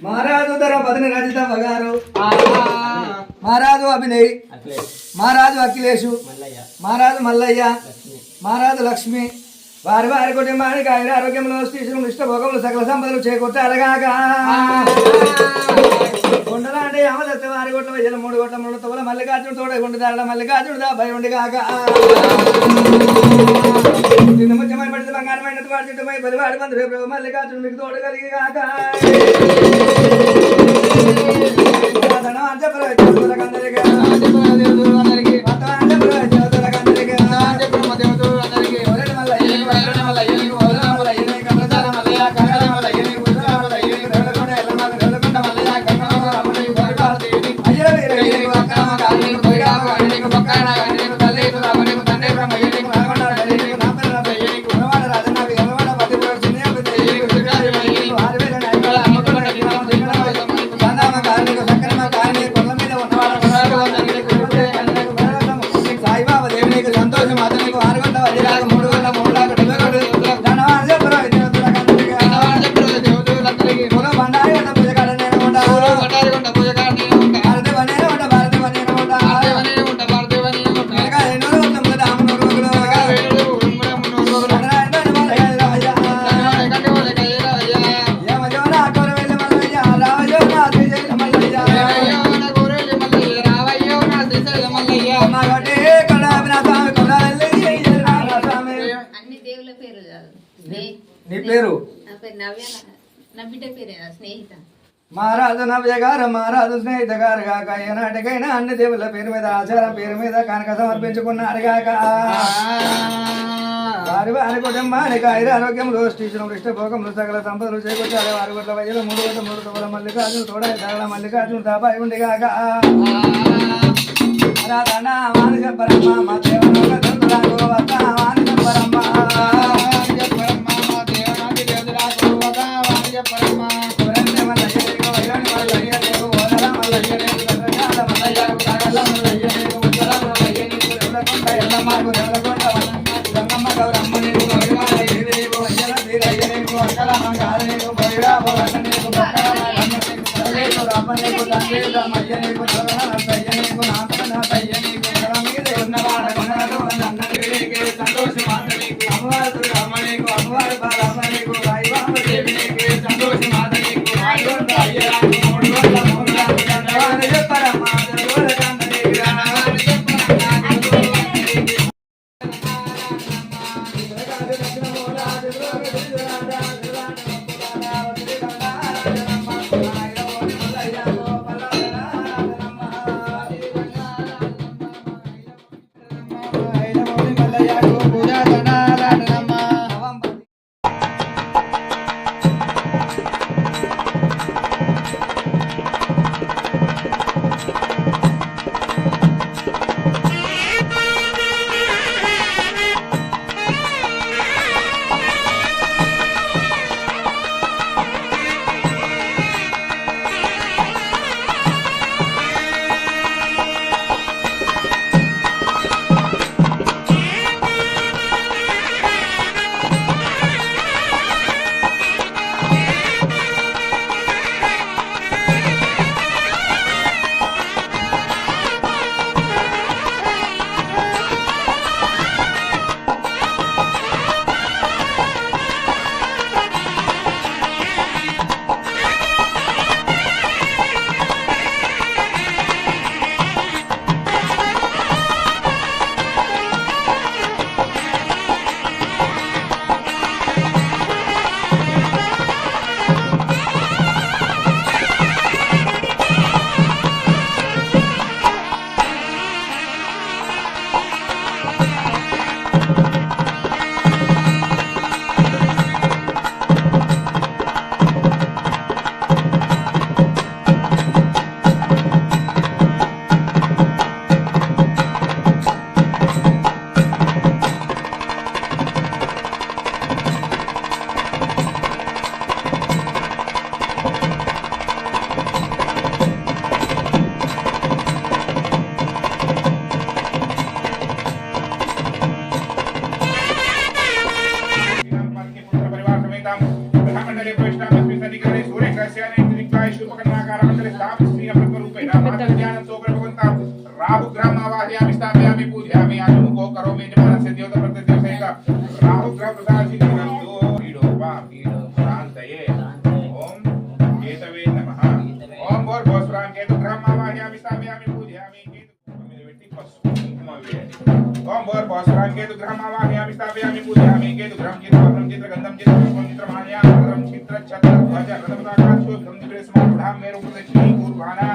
మహారాజు ధర్మపతిని రచిత బగారు మహారాజు అభినయ్ మహారాజు అఖిలేషు మహారాజు మల్లయ్య మహారాజు లక్ష్మి వారి వారి కుటుంబానికి ఆయన ఆరోగ్యంలో శ్రీశులు ఇష్టభోగములు సకల సంపదలు చేకూర్చాలగాక కొండలాంటి అమదత్త వారి గొట్ల వయ్యలు 3 గొట్ల 3 తోల మల్లికార్జును తోడ గుండు దారడ మల్లికార్జును దా భయ ఉండి కాక నిన్ను ముఖ్యమై పడితే బంగారమైన వాడి చుట్టమై బలివాడి మంది రేపు మల్లికార్జును మీకు తోడు కలిగి కాక నీ పేరు మహారాజు నవ్య గారు మహారాజు స్నేహిత గారు కాక ఏనాటికైనా అన్ని దేవుళ్ళ పేరు మీద ఆచారం పేరు మీద కనుక సమర్పించుకున్నారు కాక వారి వారి కుటుంబానికి ఆరోగ్యంలో శ్రీశులు ఇష్టభోగములు సకల సంపదలు చేకూర్చారు వారి గొట్ల వయ్యలు 3 గొట్ల 3 తోల మల్లికార్జును తోడ తగల మల్లికార్జును దాబాయి ఉండి కాక మానిష పరమ్మ మా దేవలోక దంతురాకు వద్ద మానిష పరమ్మ चित्रगन्धं चित्रपुष्पं चित्रमाल्यां चित्रच्छत्रध्वज रथपताकाशो गन्धिप्रेसमारूढां मेरुप्रदक्षिणी पूर्वाणां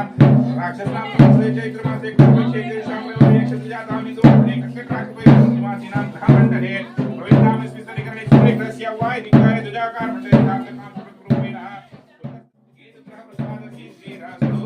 राक्षसानां नमस्ते चैत्रमासे कृष्णक्षेत्रे श्यामलवने क्षत्रजातामितो एकक्षेत्राक्षपैर्निवासिनां ग्रहमण्डले प्रविष्टामस्मिस्तनिकरणे सूर्यग्रहस्य वाय दिक्काय दुजाकार मण्डले रूपेण गीतग्रहप्रसादकी श्रीरास्तु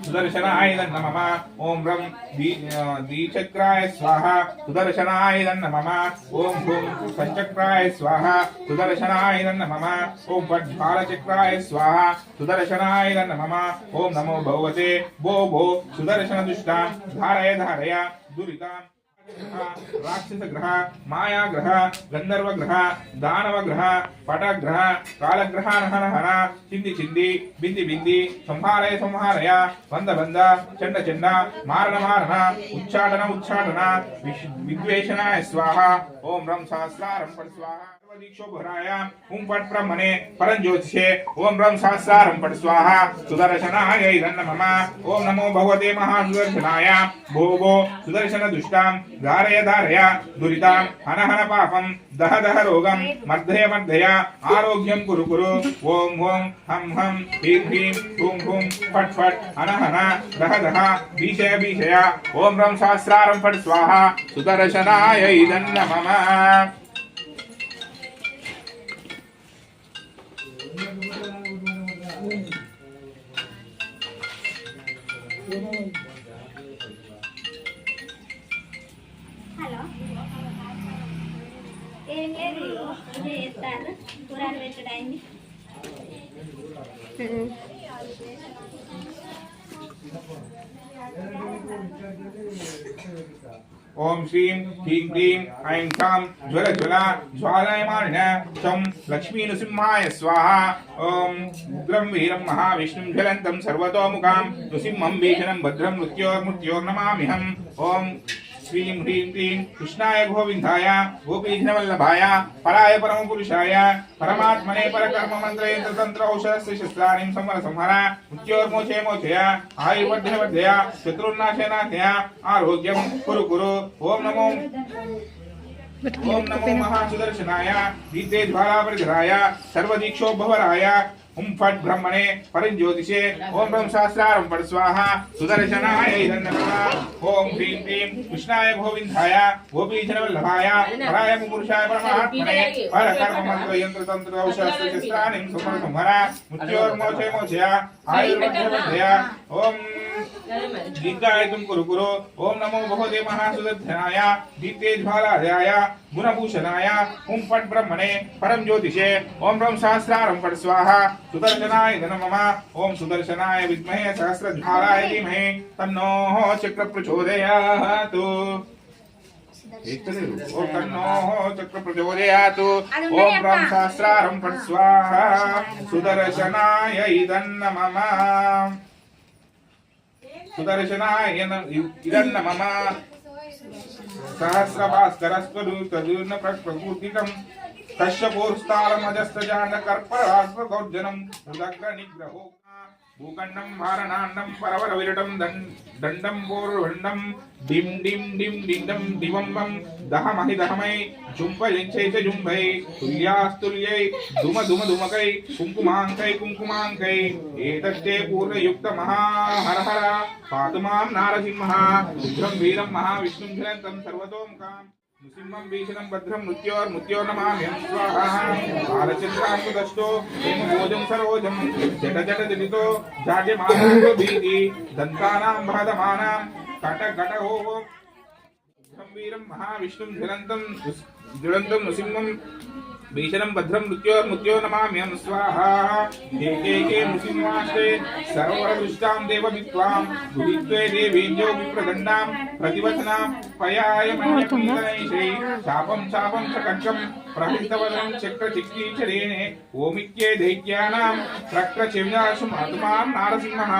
सुदर्शनाय नमः ओम रं द्विचक्राय स्वाहा सुदर्शनाय नमः ओम भूम पंचक्राय स्वाहा सुदर्शनाय नमः ओम पद्मालचक्राय स्वाहा सुदर्शनाय नमः ओम नमो भगवते भो भो सुदर्शन दुष्टां धारय धारय दुरितां राक्षस ग्रह माया ग्रह गंधर्व ग्रह दानव ग्रह पट ग्रह काल ग्रह नहन हन चिंदी चिंदी बिंदी बिंदी संहारय संहारय बंद बंद चंड चंड मारण मारण उच्चाटन उच्चाटन विद्वेषणाय स्वाहा ओम रं सहस्रारं पट स्वाहा दीक्षोभराय ओम पट ब्रह्मणे परंज्योतिषे ओम रं सहस्रारं पट स्वाहा सुदर्शनाय नमः ओम नमो भगवते महासुदर्शनाय भो भो सुदर्शन दुष्टां धारय धारय दुरितां हन हन पापं दह दह रोगं मर्दय मर्दय आरोग्यं कुरु कुरु ओम ओम हम हम ह्रीं ह्रीं हुं हुं फट फट हन हन दह दह भीषय भीषय ओम रं सहस्रारं फट स्वाहा सुदर्शनाय नमः హలో ఏం లేదు ఇది చేస్తాను కూరలు పెట్టడానికి ओम श्रीं ह्रीं क्लीं ऐं छां ज्वल ज्वल ज्वालयमानिन चं लक्ष्मी नृसिंहाय स्वाहा ओम उग्रं वीरं महाविष्णुं ज्वलन्तं सर्वतोमुखां नृसिंहं भीषणं भद्रं मृत्योर्नमाम्यहम् ओम श्रीं ह्रीं क्लीं कृष्णाय गोविन्दाय गोपीजनवल्लभाय पराय परमपुरुषाय परमात्मने परकर्म मंत्रयंत्र तंत्र औषधस्य शस्त्राणि संवर संहर मृत्योर्मोचे मोचय आयुर्वर्धय वर्धय शत्रुर्नाशय नाशय आरोग्यं कुरु कुरु ओम नमो महासुदर्शनाय दीप्ते ज्वालापरिधराय सर्वदीक्षोभवराय हुं फट ब्रह्मणे परंज्योतिषे ओम रं सहस्रारं फट स्वाहा सुदर्शनाय नमः ओम ह्रीं क्लीं कृष्णाय गोविन्दाय गोपीजनवल्लभाय पराय पुरुषाय परमात्मने परकर्म मंत्र यंत्र तंत्र औषधस्य शस्त्राणि संवर संहर मृत्योर्मोचे मोचय आयुर्वर्धय वर्धय ओम दीर्घायुं कुरु कुरु ओम नमो भगवते महासुदर्शनाय दीप्ते ज्वालाय गुणभूषणाय हुं फट ब्रह्मणे परम ज्योतिषे ओम रं सहस्रारं फट स्वाहा सुदर्शनाय नमः ओम सुदर्शनाय विद्महे सहस्रज्वालाय धीमहि तन्नो चक्र प्रचोदयात् ओम तन्नो चक्र प्रचोदयात् ओम रं सहस्रारं फट स्वाहा सुदर्शनाय नमः सुदर्शनाय नमः सहस्रभास्करस्वरूपदूर्न प्रकृतिकं कश्यपोस्तालमजस्तजानकर्परास्वगौर्जनं उदग्रनिग्रहो भूखण्डं भारणाण्डं परवरविरटं दण्डं पूर्वण्डं डिं डिं डिं डिंडं दिवं वं दहमहि दहमै जुम्पयञ्चै च जुम्भै तुल्यास्तुल्यै धुम धुम धुमकै कुङ्कुमाङ्कै कुङ्कुमाङ्कै एतत्ते पूर्णयुक्तमहाहर हर पातु मां नारसिंहः उग्रं वीरं महाविष्णुं ज्वलन्तं सर्वतोमुखाम् नृसिंहं भीषणं भद्रं मृत्योर्नमाम्यहं स्वाहा बालचन्द्राङ्कुदष्टो हेमभोजं सरोजं जट जट जटितो जाड्यमानो भीति दन्तानां बाधमानां कट कट हो उग्रं वीरं महाविष्णुं ज्वलन्तं नृसिंहं भीषणं भद्रं मृत्योर्नमाम्यहं स्वाहा एके नृसिंहास्ते सर्वदुष्टां देवविद्वां दुहित्वे देवीन्यो विप्रदण्डां प्रतिवचनां पयाय मन्यपुण्डनैषै शापं शापं च कट्कं प्रहितवनं चक्रचिक्कीचरेणे ओमित्ये दैत्यानां प्रक्रचिव्यासुम् आत्मां नारसिंहः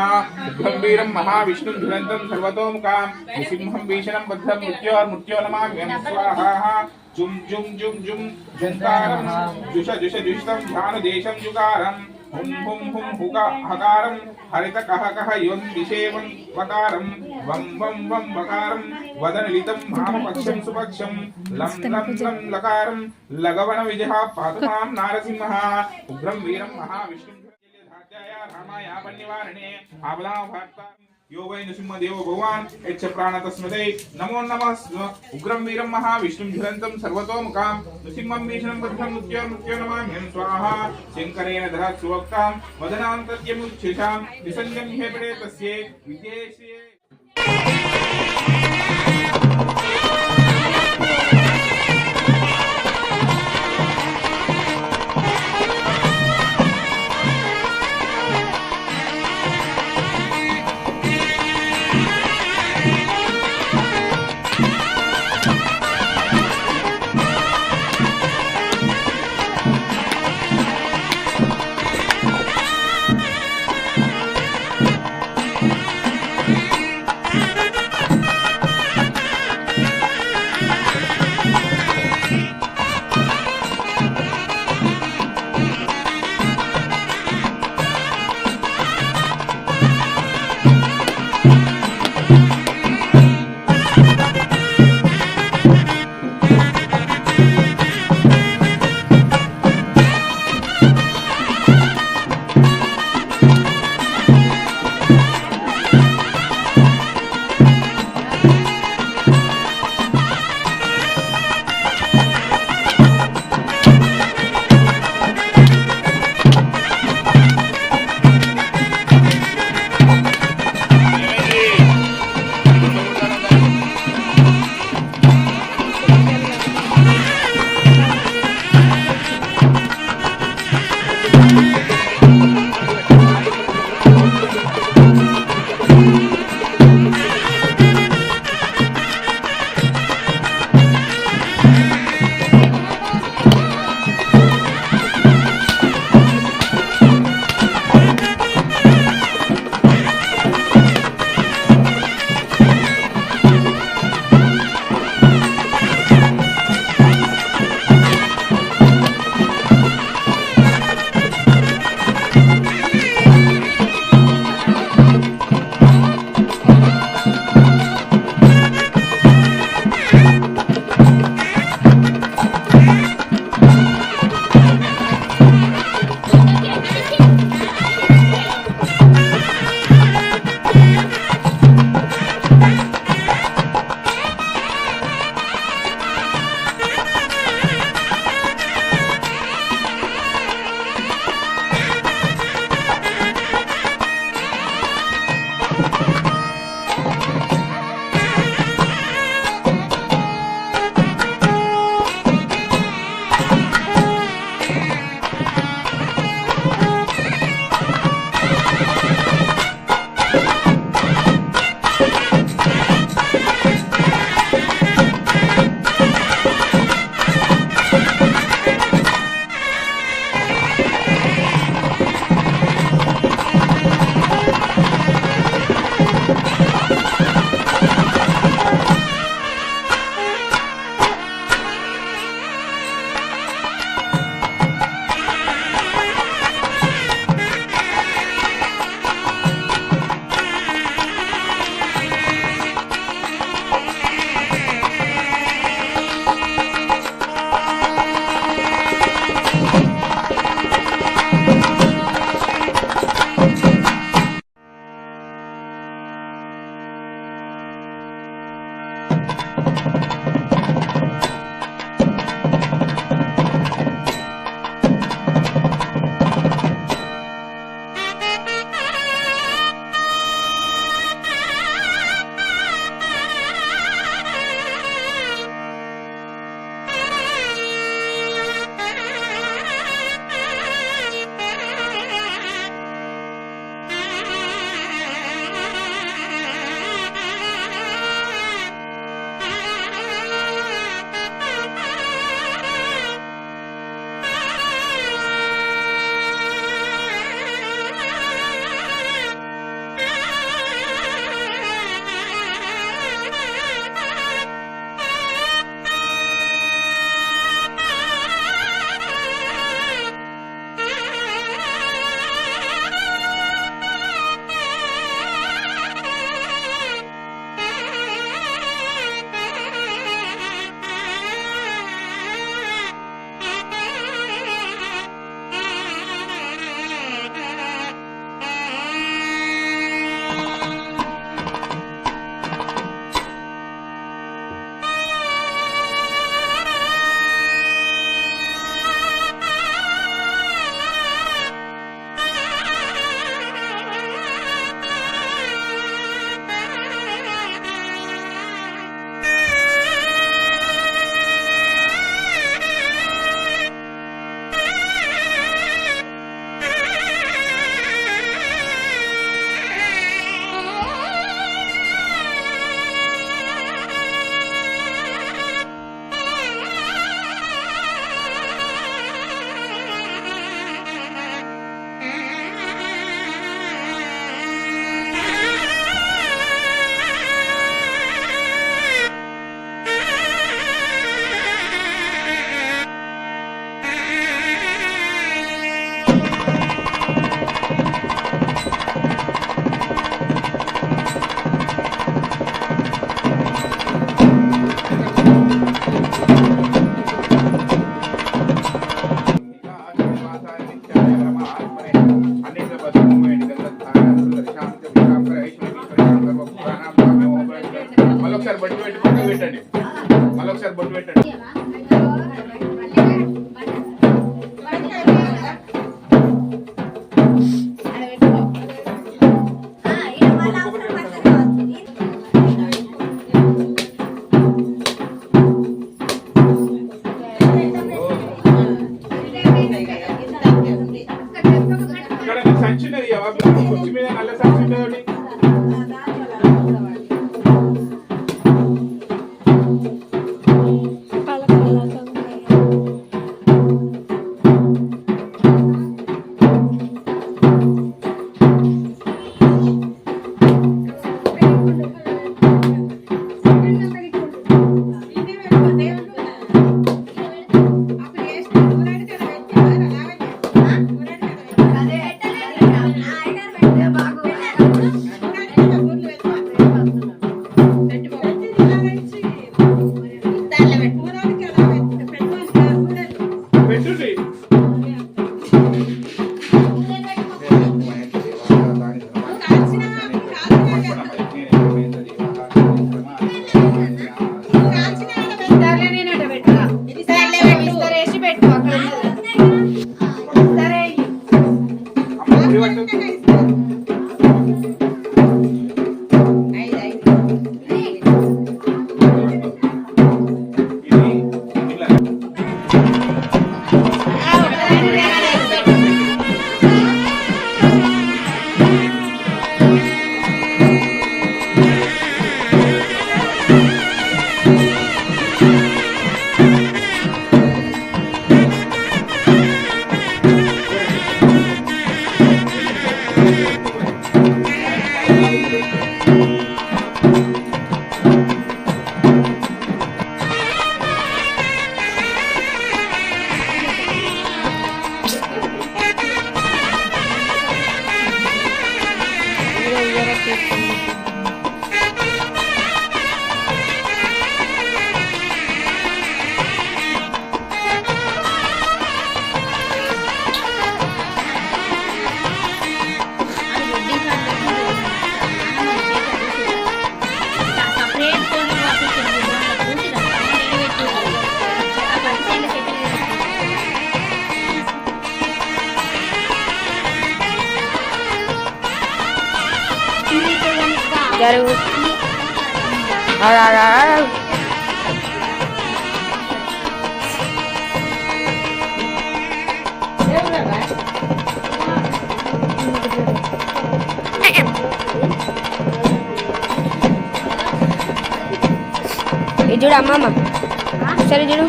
गम्भीरं महाविष्णुं ज्वलन्तं सर्वतोमुखां नृसिंहं भीषणं भद्रं मृत्योर्नमाम्यहं स्वाहा जुम जुम जुम जुम जंतारं जुष जुष जुषतं ध्यानदेशं जुगारं हुं हुं हुं हुका हकारं हरित कह कह योन् दिशेवं वकारं वं वं वं वकारं वदनलितं भामपक्षं सुपक्षं लं लं लं लकारं लगवन विजः पातु मां नारसिंहः उग्रं वीरं महाविष्णुं धात्याय रामाय पन्निवारणे आबलां भक्ता यो वै नृसिंहदेव भगवान् यच्च प्राणतस्मदै नमो नमः उग्रं वीरं महाविष्णुं ज्वलन्तं सर्वतोमुखां नृसिंहं भीषणं वरुणं मृत्यो नमाम्यहं स्वाहा शङ्करेण धरात् सुवक्तां वदनान्तर्यमुच्छिषां निसञ्जं हेपडे तस्यै विद्येश्रिये పెట్టుడి జరుగు ఇది చూడు అమ్మమ్మ సరే చూడు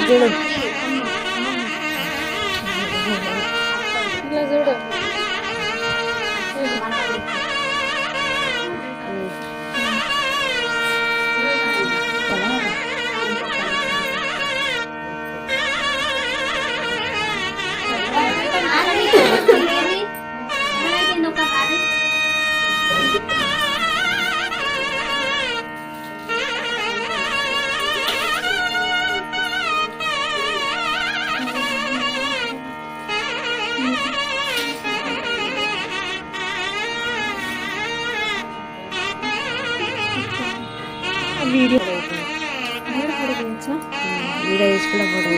చూడు ఇలా చూడు వీడియో వీడియో తీసుకున్న ఫోటో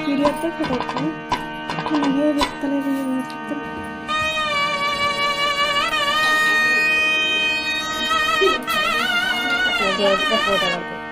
వీడియో వస్తే ఫోటో వీడియో చెప్తలేదు ఫోటో పడుతుంది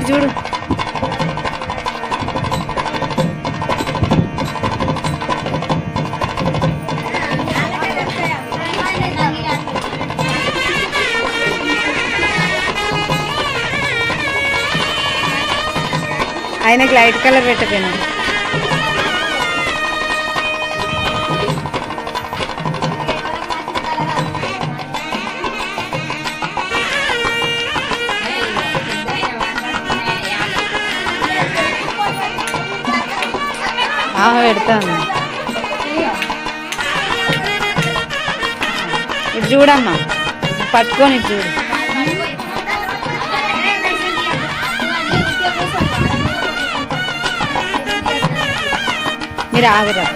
చూడు ఆయనకి లైట్ కలర్ పెట్టపోయినా పెడతాను ఇది చూడమ్మా పట్టుకొని ఇది చూడు మీరు ఆగురా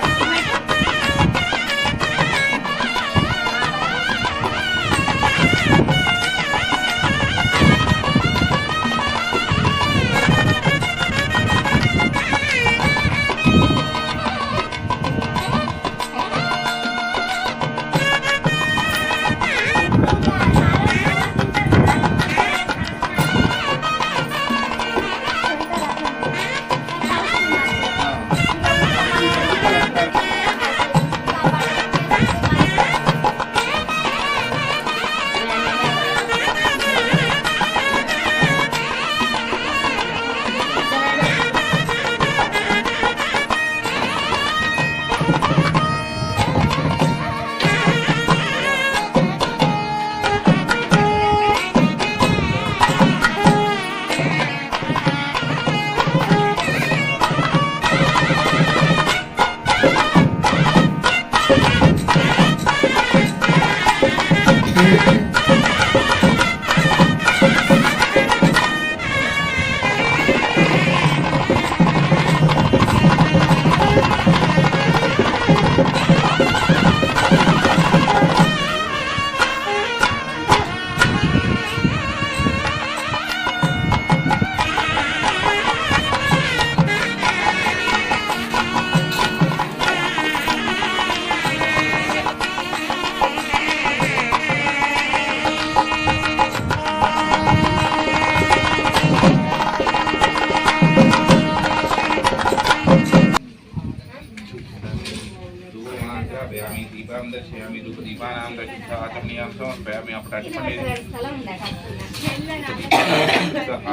दीपं दर्शयामि धूपदीपानां दर्शयामि समर्पयामि अपराधिपण्डे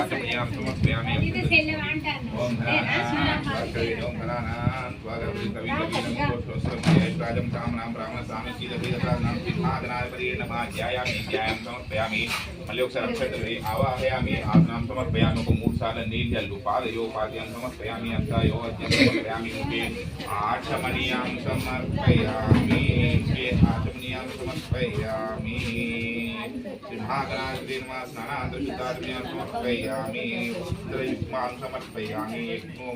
आचमनीयां समर्पयामि ओम धनानां स्वागतं कामनां ब्राह्मणसामि सीदभेदप्राणां सिद्धागनाधिपतये नमः ध्यायामि ध्यायां समर्पयामि मल्योक्षरक्षरे आवाहयामि आसनं समर्पयामि मूर्छालं नील्यल्लु पादयो पाद्यं समर्पयामि अन्तायो अद्यं समर्पयामि मुखे आचमनीयां समर्पयामि आचमनीयां समर्पयामि सिंहागनाधिपतये नमः स्नानान्तरशुद्धात्मनीयां समर्पयामि वस्त्रयुग्मां समर्पयामि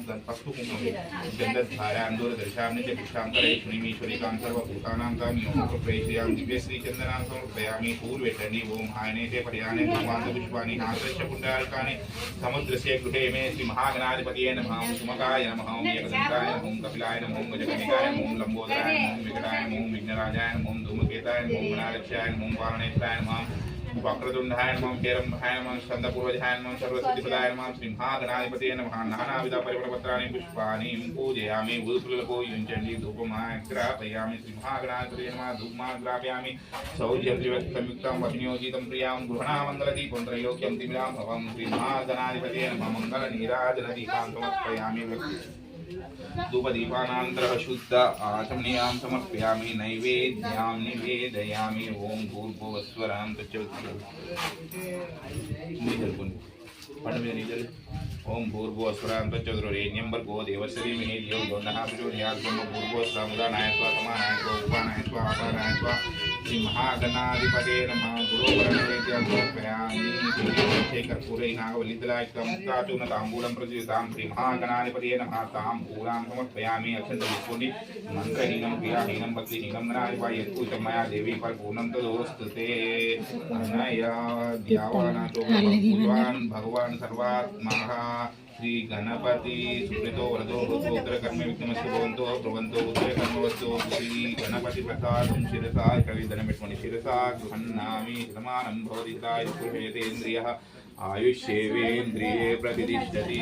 गणपस्तुकुङ्कुमं गन्धधारां दूरदर्शामि च पुष्पां करैष्णीमीश्वरिकां सर्वभूतानां तां प्रेषयामि दिव्यश्रीचन्दनां समर्पयामि पूर्वेटनि ओं हायनेते पर्याणे धूमान्तपुष्पाणि हासस्य पुण्डारकाणि समुद्रस्य गृहे मे श्रीमहागणाधिपतये नमः ओं सुमकाय नमः ओं एकदन्ताय नमः ओं कपिलाय नमः ओं गजकर्णिकाय नमः ओं लम्बोदराय नमः ओं विकटाय नमः ओं विघ्नराजाय नमः ओं धूमकेताय नमः ओं गणाध्यक्षाय नमः ओं पारणेत्राय नमः वक्रतुण्डाय नमः हेरम्भाय नमः स्कन्दपूर्वजाय नमः सर्वसिद्धिप्रदाय नमः श्रीमहागणाधिपतये नमः नानाविध परिमलपत्राणि पुष्पाणि पूजयामि भूतुलको युञ्चण्डी धूपमाग्रापयामि श्रीमहागणाधिपतये नमः धूपमाग्रापयामि सौर्यं त्रिवक्त्रयुक्तं वह्नियोजितं प्रियां गृहणामङ्गलदीपं त्रैलोक्यं तिमिरां भवं श्रीमहागणाधिपतये नमः मङ्गलनीराजनदीपां समर्पयामि धूपदीपानान्तरः शुद्ध आचमनीयां समर्पयामि नैवेद्यां निवेदयामि ओं भूर्भुवस्वरां ओं भूर्भुवस्वरां तच्चतुर्वरेण्यं भर्गो देवस्य धीमहि धियो यो नः प्रचोदयात् भूर्भुवस्वरामुदानाय स्वा समानाय स्वा उपानाय स्वा आपानाय स्वा श्रीमहागणाधिपतये नमः गुरुवरनैवेद्यं समर्पयामि कर्पूरे नागवल्लिदलायुक्तं ताचूर्णताम्बूलं प्रदीयतां श्रीमहागणाधिपतये नमः ताम्बूलां समर्पयामि अक्षन्तपुष्पोणि मन्त्रहीनं क्रियाहीनं भक्तिहीनं गणाधिपा यत्पूतं मया देवी परिपूर्णं तदोऽस्तु ते अनया द्यावानाथो भगवान् भगवान् सर्वात्मः श्री गणपति सुकृतो वरदो भूतोत्तर कर्म विघ्नमस्तु भवन्तो ध्रुवन्तो उत्तर कर्मवस्तु श्री गणपति प्रसादं शिरसा कविधनमिट्मणि शिरसा गृह्णामि समानं भवति ताय स्पृहेतेन्द्रियः आयुष्येवेन्द्रिये प्रतिष्ठति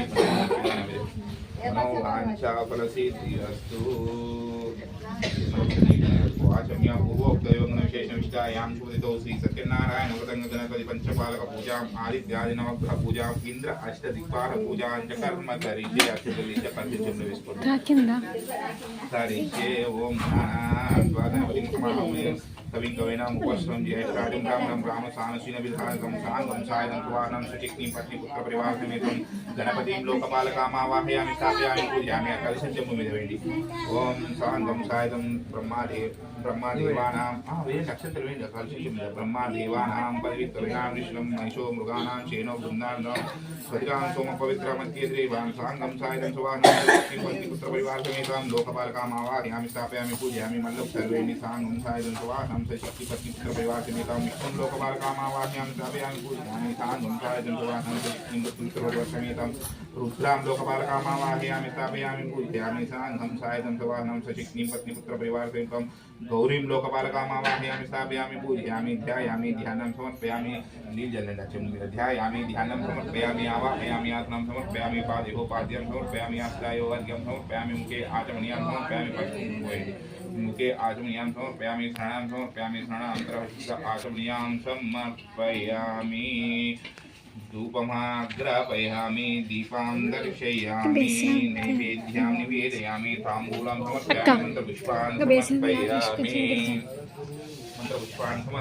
मनोवाञ्छाफलसिद्धिरस्तु वाचम्या पूर्वोक्तयोगविशेषविष्टायां शुभदितो श्री सत्यनारायण व्रतं गणपति पंचपालक पूजाम् आदित्यादि नवग्रह पूजाम् इंद्र अष्टदिक्पाल पूजां च कर्म करिष्ये अष्टदली च पंचचंद्र विस्फुटं ओम गणपतिं नमामि कविं कवीनाम् उपस्वं ज्येष्ठादिं ब्राह्मणं ब्राह्मसानसीन विधानं साङ्गं सायं कुवानं सुचिक्तिं पत्नी पुत्र परिवार समेतं गणपतिं लोकपालकामावाहयामि स्थापयामि पूजयामि कलशं मुमिदवेण्डि ओम साङ्गं सायं ब्रह्मादेवानां नक्षत्रवेण्डि कलशं ब्रह्मादेवानां पवित्रविनां विष्णुं महिषो मृगाणां शेनो बृन्दानं स्वतिकां सोम पवित्रमत्ये देवां साङ्गं सायं सुवाहनं सुचिक्तिं पत्नी पुत्र परिवार समेतं लोकपालकामावाहयामि स्थापयामि पूजयामि मल्लव सर्वेणि साङ्गं सायं सुवाहनं शक्ति पत्नी पुत्र परिवार समेतं विष्णुं लोकपालकामावाहयामि स्थापयामि पूजयामि साङ्गं सायं सुवाहनं शक्ति पत्नी पुत्र परिवार समेतं रुद्रां लोकपालकामावाहयामि स्थापयामि पूजयामि साङ्गं सायं सुवाहनं शक्ति पत्नी पुत्र परिवार समेतं गौरीं लोकपालकामावाहयामि स्थापयामि पूजयामि ध्यायामि ध्यानं समर्पयामि नीलजलदक्षं ध्यायामि ध्यानं समर्पयामि आवाहयामि आसनं समर्पयामि पादेहोपाद्यं समर्पयामि आस्तायो अर्घ्यं समर्पयामि मुखे आचमनीयं समर्पयामि मुखे आचमनीयं समर्पयामि स्नानान्तरं आचमनीयं समर्पयामि धूपमाग्रापयामि दीपां दर्शयामि नैवेद्यां निवेदयामि ताम्बूलं समर्पयामि मन्त्रपुष्पान्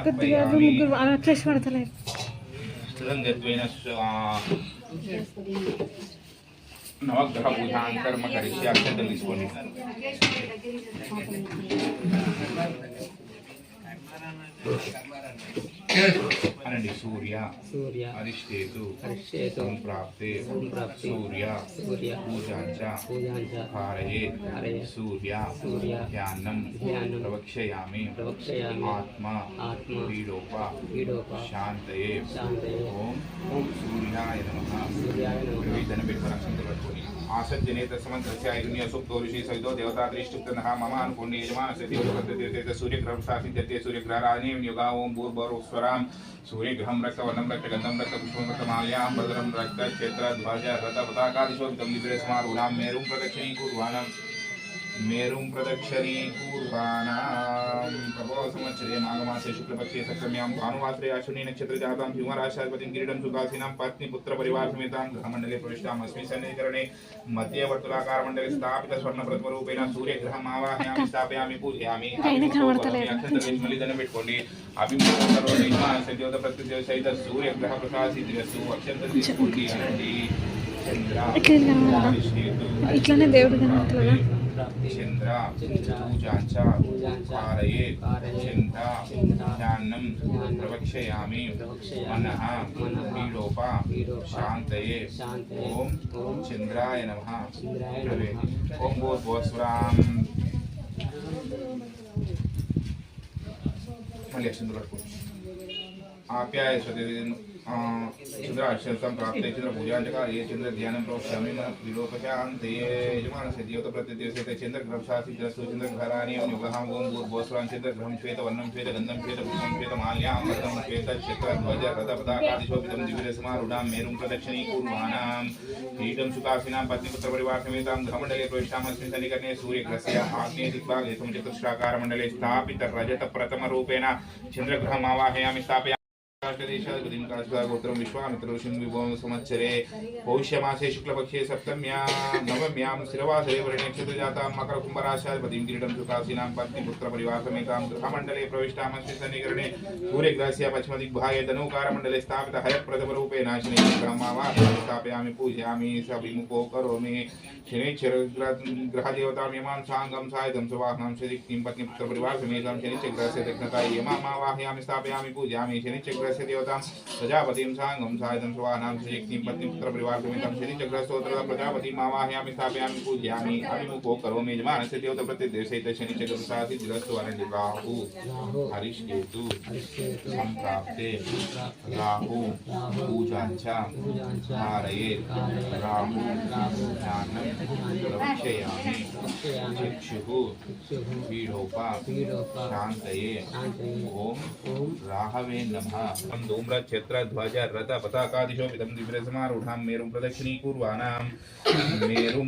समर्पयामि सुगन्धत्वेन नवग्रह पूजां कर्म करिष्ये अक्षतं తీసుకోండి अनंడి सूर्य अरिष्टेतु संप्राप्ते सूर्य पूजांचा कारये सूर्य ध्यानं प्रवक्ष्यामि आत्मा पीडोपा शांतये ओम सूर्याय नमः विधन बेफरक्षितवर्तुनि आसज्जने तस्मन्त्रस्य आयुर्ण्य सुप्तो ऋषि सवितो देवता त्रिष्टुप्तनः मम अनुपुण्य यजमानस्य देवदत्तदेवते सूर्यग्रहसासिद्ध्यते सूर्यग्रहराणीं योगा ओम भूर्भुवस्वरां सूर्यग्रहं रक्तवर्णं रक्तगन्धं रक्तपुष्पं रक्तमाल्यां भद्रं रक्तक्षेत्रध्वज रथपताकादिशोभितं निबिडस्मारूढां मेरुं प्रदक्षिणीकुर्वाणां प्रभो संवत्सरे माघमासे शुक्लपक्षे सप्तम्यां भानुवासरे अश्विनी नक्षत्रजातां सिंहराश्याधिपतिं किरीटं सुखासीनां पत्नी पुत्र परिवार समेतां गृहमण्डले प्रविष्टाम् अस्मिन् सन्निकरणे मध्ये वर्तुलाकारमण्डले स्थापित स्वर्णप्रतिमरूपेण सूर्यग्रहम् आवाहयामि स्थापयामि पूजयामि अक्षन्तलेशमलिदनं పెట్టుకోండి అభిముఖం సర్వోదయ యజమానస్య దేవత ప్రత్యక్ష సహిత సూర్యగ్రహ ప్రకాశితస్తు అక్షంతం తీసుకోండి అనండి చంద్ర ఇట్లానే దేవుడు కనబడతలేదా चंद्र पूजांचा कारये चंद्र ध्यानं प्रवक्ष्यामि मनः पीडोपा शांतये ओम चंद्राय नमः ओम भूर्भुवस्वरां मళ్ళీ అక్షంతలు పట్టుకోండి आप्याय चंद्र अक्षरं प्राप्ते चंद्र पूजांचकार ये चंद्र ध्यानं प्रवक्ष्यामि मन विलोकशान्ते यजमानस्य देवता प्रत्यदेशते चंद्र ग्रहशासि ग्रहस्तु चंद्र घराणीयं योगः ओम भूर्भुवस्वरां चंद्र ग्रहं श्वेतवर्णं श्वेतगन्धं श्वेतपुष्पं श्वेतमाल्यां भद्रं श्वेतक्षेत्रध्वज रथपताकादिशोभितं दिव्यरसमारूढां मेरुं प्रदक्षिणीकुर्वाणां किरीटं सुखासीनां पत्नीपुत्रपरिवारसमेतां गृहमण्डले प्रविष्टामस्मिन् सन्निकरणे सूर्यग्रहस्य आग्नेयदिग्भागे समुचितचतुष्राकारमण्डले स्थापित रजतप्रथमरूपेण चंद्रग्रहम् आवाहयामि स्थापयामि गोत्रं विश्वामित्र ऋषिं संवत्सरे पौष्यमासे शुक्लपक्षे सप्तम्यां नवम्यां स्थिरवासरे वृणक्षत्रजातां मकरकुम्भराश्याधिपतिं किरीटं सुखासीनां पत्नीपुत्रपरिवारसमेतां गृहमण्डले प्रविष्टामस्मिन् सन्निकरणे सूर्यग्रहस्य पश्चिमदिग्भागे धनुकारमण्डले स्थापित हयप्रथमरूपेण शनिग्रहम् आवाहयामि स्थापयामि पूजयामि सविमुखो करोमि शनिश्चरग्रहदेवतां यमां साङ्गं सायं सुवाहनं शक्तिं पत्नीपुत्रपरिवारसमेतां शनिश्चरग्रहस्य दक्षिणतायै यमाम् आवाहयामि स्थापयामि पूजयामि शनिश्चरग्रहस्य देवतां प्रजापतिं साङ्गं सायं सुवाहनं शक्तिं पत्नीपुत्रपरिवारसमेतं शनिश्चरग्रहस्तोत्रं प्रजापतिम् आवाहयामि स्थापयामि पूजयामि अभिमुखो करोमि यजमानस्य देवता प्रत्यदेशयित शनिश्चरग्रहसासिद्धिरस्तु अनंడి राहु हरिष्केतु संप्राप्ते राहु पूजांचा कारये राहु ध्यानं प्रवक्ष्यामि चक्षुः पीडोपा शान्तये ओम राहवे नमः धूम्रक्षेत्रध्वज रथ पताकादिशो विदं दिव्यसमारूढां मेरुं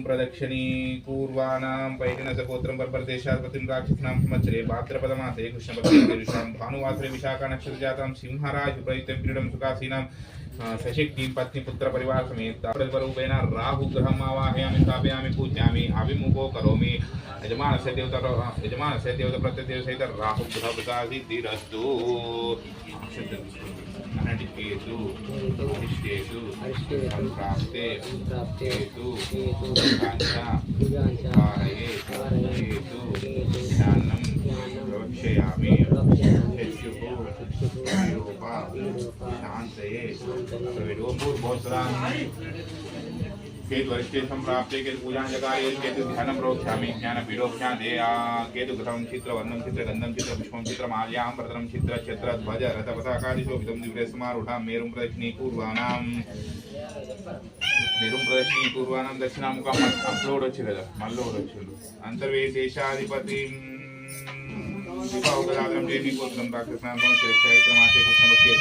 प्रदक्षिणीकुर्वाणां पैरिणसगोत्रं पर्वतेशात् प्रतिं राक्षसानां संवत्सरे भाद्रपदमासे कृष्णपक्षे भानुवासरे विशाखा नक्षत्रजातां सिंहराज प्रयुक्तं क्रीडं सुखासीनां सशक्तिं पत्नीपुत्र परिवार समेत रूपेण राहु ग्रहम् आवाहयामि स्थापयामि पूजयामि अभिमुखो करोमि यजमानस्य देवता प्रत्यदेव सहित राहु ग्रह प्रसादितिरस्तु अनटिकेतु अरिष्टेषु संप्राप्ते केतु कारये केतु ध्यानं प्रवक्ष्यामि शांतये केतु वरिष्ठे संप्राप्ते केतु पूजां जकारे केतु ध्यानं प्रोक्ष्यामि ज्ञानपीडोक्षादेया केतु ग्रहं चित्रवर्णं चित्रगन्धं चित्रपुष्पं चित्रमाल्यां प्रतनं चित्रध्वज रथपताकादिशो विदं दिव्यसमारूढां मेरुं प्रदक्षिणीकुर्वाणां दक्षिणामुखम् అప్లోడ్ వచ్చి కదా మళ్ళీ వచ్చిండు అంతర్వేదేశాధిపతిం विवाहोदरादरं देवीगोत्रं राक्षसानां चैत्रमासे कृष्णपक्षे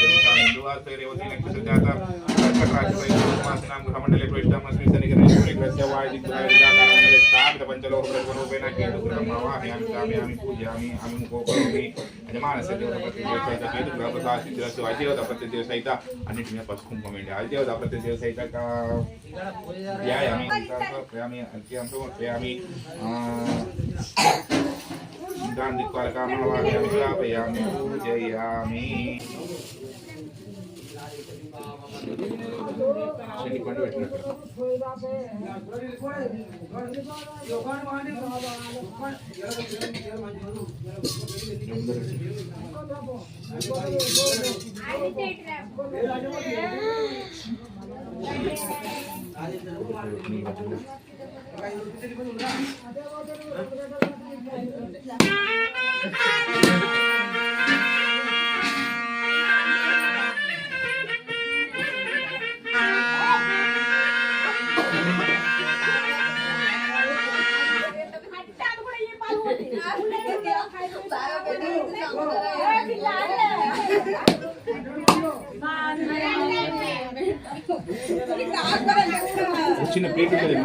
रेवती नक्षत्रजाता कर्कटराशिमासिनां गृहमण्डले प्रविष्टामस्मिन् शनिग्रहस्य वायुदिग्ग्रहजातारमण्डले स्थापितपञ्चलोहग्रहरूपेण केतुग्रहम् आवाहयामि स्थापयामि पूजयामि अभिमुखो करोमि यजमानस्य देवताप्रत्यदेवसहित केतुग्रहप्रसादितिरस्तु अतिदेवताप्रत्यदेवसहित अन्निटिः पशुकुम्भमेण्डे अतिदेवताप्रत्यदेवसहित ध्यायामि अर्घ्यं समर्पयामि गान्धिक्वालकामवाहयामि स्थापयामि पूजयामि చిన్న ప్లేట్ ఉంటుంది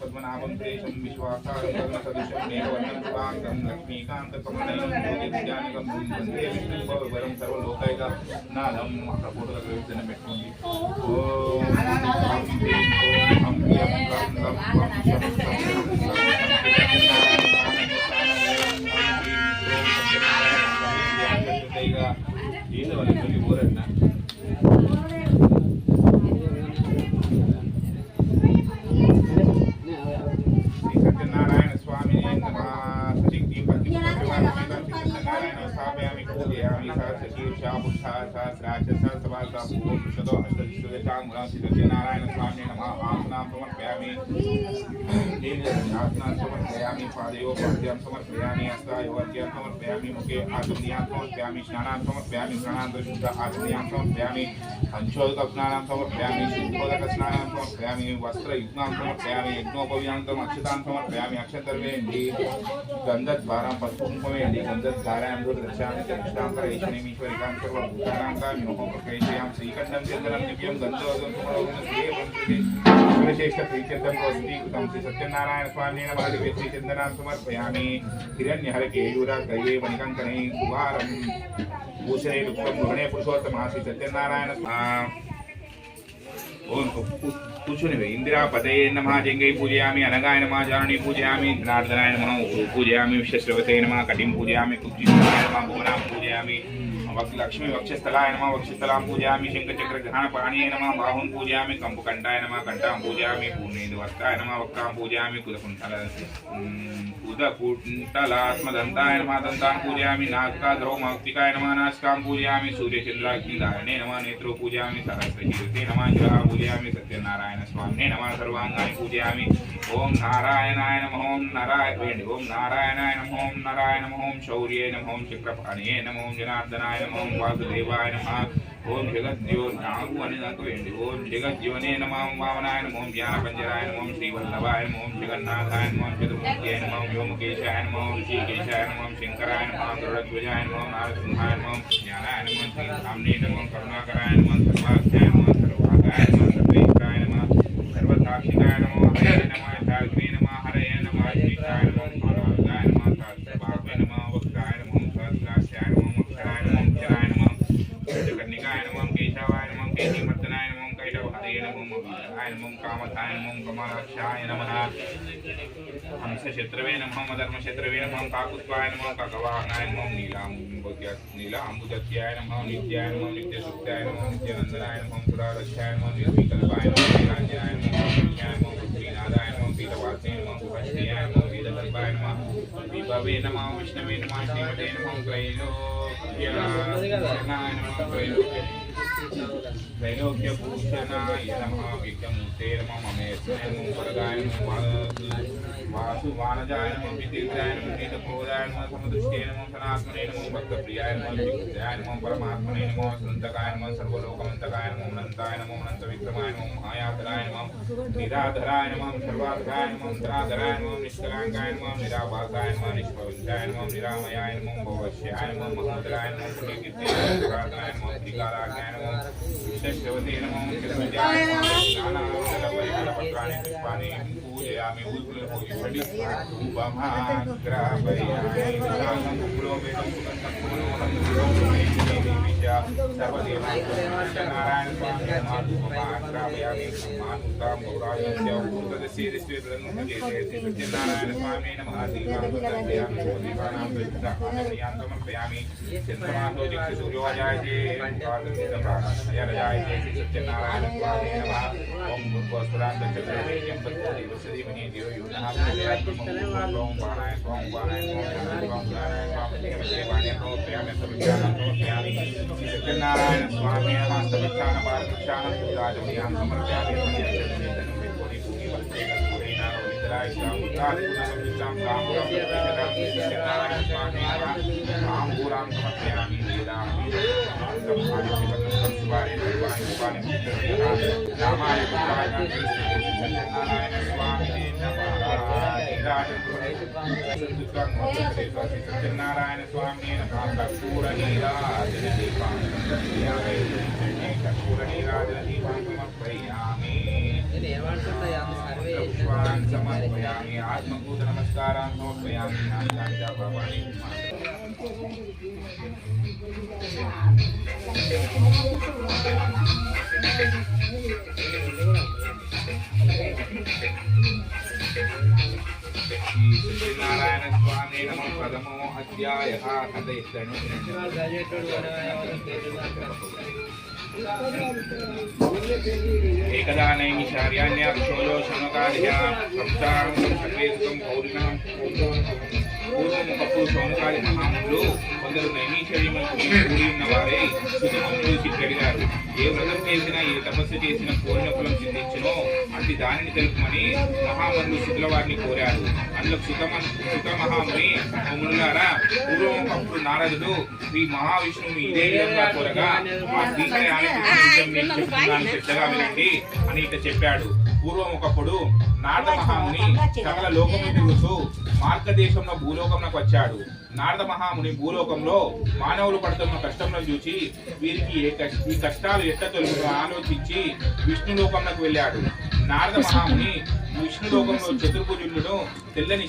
पद्मनाभं प्रेषं विश्वाकारं लक्ष्मीकान्तं वन्दे विष्णुवरं सर्वलोकैकनाथं प्रबोधकं పెట్టుకోండి సత్యనారాయణ స్వామి स्थापयामि पूजयामि सहस्रशीर्षापुष्ठा सहस्राक्ष सहस्रवासा पूर्वं शतो अष्टदिष्टुदशाङ्गुलं सत्यनारायण स्वामिने नमः आसनां समर्पयामि आसनां समर्पयामि पादयोः पाद्यां समर्पयामि हस्तयोः अर्घ्यं समर्पयामि मुखे आचमनीयां समर्पयामि स्नानां समर्पयामि स्नानान्तरशुद्ध आचमनीयां समर्पयामि पंचोदकस्नानां समर्पयामि शुद्धोदकस्नानां समर्पयामि वस्त्रयुग्मां समर्पयामि यज्ञोपवीतान्तम् अक्षतां समर्पयामि अक्षतर्वेण्डि गन्धद्वारां पस्पुकुङ्कुमेण्डि गन्धद्वारां दूरदर्शयामि चक्षुषां करैश्वरीमीश्वरिकां सर्वभूतानां काम्योः प्रकैषयां श्रीकण्ठं चन्दनं दिव्यं गन्धवदं श्रेष्ठप्रीत्यर्थं प्रवस्तीकृतं श्री सत्यनारायण स्वामिने नमः दिव्य श्रीचन्दनां समर्पयामि हिरण्यहरकेयूरकैले मणिकङ्कणे कुवारं भूषणे लुप्तं गृहणे पुरुषोत्तमः श्री सत्यनारायण ఓం కూర్చుని ఇందిరాపతే నమః జంగై పూజయామి అనగాయ నమః జానని పూజయామి జనార్దనాయ నమః పూజయామి విశ్వశ్రవతే నమః కటిం పూజయామి కుక్షిస్థలాయ నమః భువనాం పూజయామి లక్ష్మీ వక్షస్థలాయ నమః వక్షస్థలాం పూజయామి శంఖచక్ర గ్రహణ పాణీయ నమః బాహుం పూజయామి కంపుకంఠాయ నమః కంఠాం పూజయామి పూర్ణేందువర్తాయ నమః వక్తాం పూజయామి కుదకుంటలాత్మదంతాయ నమః దంతాం పూజయామి నాసికాగ్రౌ మౌక్తికాయ నమః నాసికాం పూజయామి సూర్యచంద్రాగ్నిధారణే నమః నేత్రో పూజయామి సహస్రకీర్తే నమః జలా పూజయామి సత్యనారాయణ స్వామినే నమః సర్వాంగాని పూజయామి ఓం నారాయణాయ నమః ఓం నారాయణ ఓం నారాయణాయ నమః ఓం నారాయణ నమః ఓం శౌర్యే నమః ఓం చక్రపాణియే నమః ఓం జనార్దనాయ నమః ఓం వాసుదేవాయ నమః ఓం జగజ్జీవ నాగు అని నాకు వేయండి ఓం జగజ్జీవనే నమః ఓం వామనాయ నమః ఓం జ్ఞానపంజరాయ నమః ఓం శ్రీవల్లభాయ నమః ఓం జగన్నాథాయ నమః ఓం చతుర్ముఖ్యాయ నమః ఓం వ్యోమకేశాయ నమః ఓం ఋషికేశాయ నమః ఓం శంకరాయ నమః గరుడధ్వజాయ నమః ఓం నారసింహాయ నమః ఓం జ్ఞానాయ నమః శ్రీరామ్నే నమః కరుణాకరాయ నమః సర్వాఖ్యాయ నమః సర్వాగాయ నమః సర్వేశ్వరాయ నమః సర్వసాక్షికాయ నమః హరే నమః శాల్గ్రే నమః హరయ నమః శ్రీకాయ నమః పరమాత్మాయ నమః సహస్రబాహువే నమః వక్తాయ నమః సహస్రాక్షాయ నమః అక్షరాయ నమః అక్షరాయ నమః కర్ణికాయ నమః కేశవాయ నమః కేశీమర్దనాయ నమః కైటవహరే నమః మహాయ నమః కామధాయ నమః కమలాక్షాయ నమః హంసశత్రవే నమః మధర్మశత్రవే నమః కాకుత్వాయ నమః కకవాహనాయ నమః నీలాంబుజత్యాయ నమః నిత్యాయ నమః నిత్యసుఖ్యాయ నమః నిత్యనందనాయ నమః పురారక్షాయ నమః నిర్వికల్పాయ నమః రాజ్యాయ నమః పుణ్యాయ నమః శ్రీనాథాయ నమః పీతవాసే నమః సుభద్రయాయ నమః వీరకల్పాయ నమః విభవే నమః విష్ణవే నమః శ్రీమతే నమః త్రైలోక్యాయ నమః त्रैलोक्यभूषणाय नमः विक्रमूर्ते नमः ममेश्वराय नमः वरदाय नमः वासुवानजाय नमः वितीर्थाय नमः नीलप्रोदाय नमः समदृष्टे नमः सनात्मने नमः भक्तप्रियाय नमः विकृताय नमः परमात्मने नमः सन्तकाय नमः सर्वलोकमन्तकाय नमः अनन्ताय नमः अनन्तविक्रमाय नमः महायातराय नमः निराधराय नमः सर्वाधराय नमः अंतराधराय नमः निष्कलाङ्काय नमः निराभासाय नमः निष्पवित्राय नमः निरामयाय नमः भवश्याय नमः महोदराय नमः पुण्यकीर्ताय नमः अधिकाराज्ञाय नमः विष्णुश्रवते नमः चिरंजयाय नमः नानाविधपरिमलपत्राणि पुष्पाणि पूजयामि उद्गुलभूषणि उपमाग्रापयामि पुरोवेदं सुगन्धं पुरोहं नारायण स्वामी उपमाग्रापयामि मातुकां गौरायस्य उदस्य सत्यनारायण स्वामी नमः दीपां दीपानां प्रतिष्ठापयामि समर्पयामि चन्द्रमासो जिक्ष सूर्योदयाय जय सत्यनारायण स्वामी नमः ओम भूर्भुवस्सुरान् दक्षिणेयं तत्त्वदेवसदीमनि देवो युनः ओम बाणाय ओम बाणाय ओम देवाय नमोऽप्यामि सर्वज्ञानं नमोऽप्यामि सत्यनारायण स्वामी नमः सर्वज्ञान पारदर्शानं राजमयां समर्पयामि सत्यनारायण स्वामी आम्बूरां समर्पयामि रामाय सत्यनारायण स्वामी सत्यनारायण स्वामी कर्पूरनीराजनदीपां समर्पयामि समर्पयामि आत्मभूत नमस्कारान् समर्पयामि नामिकाञ्च भवानि सत्यनारायण स्वामी नमः प्रथमो अध्यायः एकदा नैमिषार्याण्यक्षोयो शमकार्यः संसारं संसर्वेदुकं पौर्णं పూర్వముఖప్పుడు సోమకాలి మహాములు కొందరు నైమిషార్యములు ఉన్న వారే సుతమములు చిక్కడిగారు ఏ వ్రతం చేసినా ఏ తపస్సు చేసినా కోరిన ఫలం సిద్ధించునో అట్టి దానిని తెలుపమని మహాములు శుద్ధుల వారిని కోరారు అందులో సుత మహాముని మునులారా పూర్వముఖప్పుడు నారదుడు శ్రీ మహావిష్ణువుని ఇదే విధంగా కోరగా ఆ శ్రీకరాన్ని శ్రద్ధగా వినండి అని ఇట చెప్పాడు. పూర్వముఖప్పుడు నారద మహాముని సకల లోకమును తిరుగుతూ మార్గదేశంలో భూలోకంలోకి వచ్చాడు. నారద మహాముని భూలోకంలో మానవులు పడుతున్న కష్టంలో చూసి వీరికి ఈ కష్టాలు ఎట్లా తొలగుతో ఆలోచించి విష్ణులోకంలోకి వెళ్ళాడు. నారద మహాముని విష్ణులోకంలో చతుర్భుజులను తెల్లని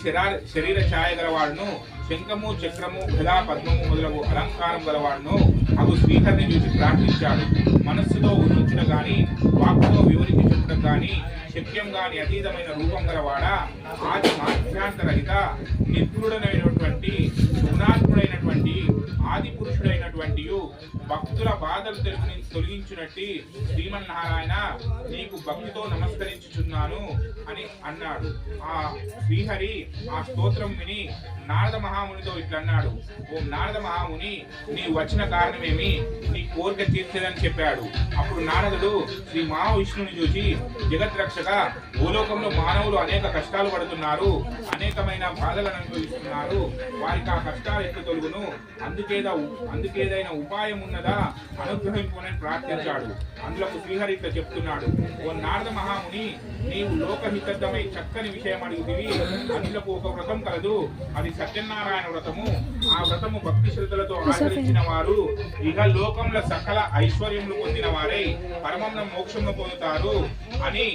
శరీర ఛాయ గల వాడును శంఖము చక్రము గదా పద్మము మొదలగు అలంకారం గలవాడును అగు శ్రీహరిని చూసి ప్రార్థించాడు. మనస్సుతో ఊహించడం గాని వాక్కుతో వివరించి చెప్పడం గాని శక్యం గాని అతీతమైన రూపం గలవాడా, ఆది మాధ్యాంతరహిత నిర్గుణుడైనటువంటి గుణాత్ముడైనటువంటి ఆది పురుషుడైనటువంటి భక్తుల బాధలు తొలగించినట్టు శ్రీమన్నారాయణ నీకు భక్తితో నమస్కరించుచున్నాను అని అన్నాడు. ఆ శ్రీహరి ఆ స్తోత్రం విని నారద మహామునితో ఇట్లన్నాడు, ఓ నారద మహాముని నీవు వచ్చిన కారణమేమి, నీ కోరిక తీర్చేదని చెప్పాడు. అప్పుడు నారదుడు శ్రీ మహావిష్ణుని చూసి, జగద్రక్షక భూలోకంలో మానవులు అనేక కష్టాలు పడుతున్నారు, అనేకమైన బాధలను అనుభవిస్తున్నారు, వారికి ఆ కష్టాలు ఎట్లు తొలుగును, అందుకేదైనా ఉపాయం ఉన్నదా అనుగ్రహించుకొని ప్రార్థించాడు. అందులో శ్రీహరి ఇట్లా చెప్తున్నాడు, ఓ నారద మహాముని నీవు లోకహితమై చక్కని విషయం అడుగుతివి. అందులో ఒక వ్రతం కలదు, అది సత్యనారాయణ వ్రతము. ఆ వ్రతము భక్తి శ్రద్ధలతో ఆచరించిన వారు ఇక లోకంలో సకల ఐశ్వర్యములు పొందిన వారై పరమన్న మోక్షమును పొందుతారు అని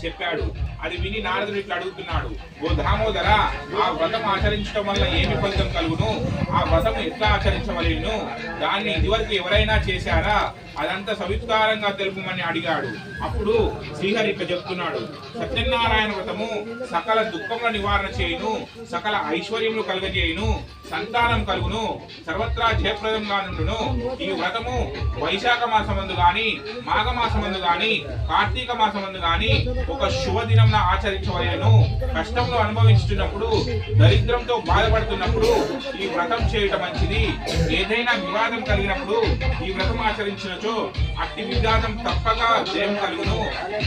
చెప్పాడు. అది విని నారదుడు ఇట్లా అడుగుతున్నాడు, ఓ దామోదర ఆ వ్రతం ఆచరించడం వల్ల ఏమి ఫలితం కలుగును, ఆ వ్రతం ఎట్లా ఆచరించవలేను, దాన్ని ఇదివరకు ఎవరైనా చేశారా, అదంతా సవిస్తారంగా తెలుపమని అడిగాడు. అప్పుడు శ్రీహరి ఇట్లా చెప్తున్నాడు, సత్యనారాయణ వ్రతము సకల దుఃఖముల నివారణ చేయును, సకల ఐశ్వర్యములు కలుగజేయును, సంతానం కలుగును, సర్వత్రా జయప్రదంగా నుండును. ఈ వ్రతము వైశాఖ మాసమందు గాని మాఘమాసమందు గాని కార్తీక మాసమందు గాని ఒక శుభదినం ఆచరించవలేను. కష్టంలో అనుభవించుతున్నప్పుడు దరిద్రంతో బాధపడుతున్నప్పుడు ఈ వ్రతం చేయటం మంచిది. ఏదైనా వివాదం కలిగినప్పుడు ఈ వ్రతం ఆచరించినచో అట్టి వివాదం తప్పక జయం కలుగును.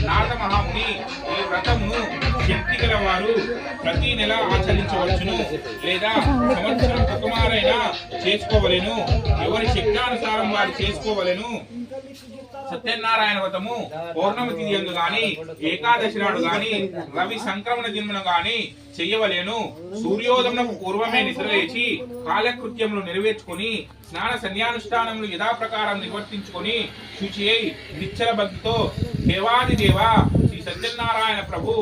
నారద మహాముని ఈ వ్రతమును శక్తి గల వారు ప్రతి నెల ఆచరించవచ్చును, లేదా సంవత్సరం కుమారైనా చేసుకోవలేను. ఎవరి శక్తానుసారం వారు చేసుకోవలేను. సత్యనారాయణ వ్రతము పౌర్ణమి తిథి యందు గాని ఏకాదశి నాడు గాని రవి సంక్రమణ దినమున గాని చెయ్యవలేను. సూర్యోదయమునకు పూర్వమే నిద్రలేచి కాలకృత్యములు నెరవేర్చుకొని స్నాన సన్యానుష్ఠానములు యథాప్రకారం నిర్వర్తించుకొని శుచి అయి నిశ్చల భక్తితో దేవాది దేవ శ్రీ సత్యనారాయణ ప్రభు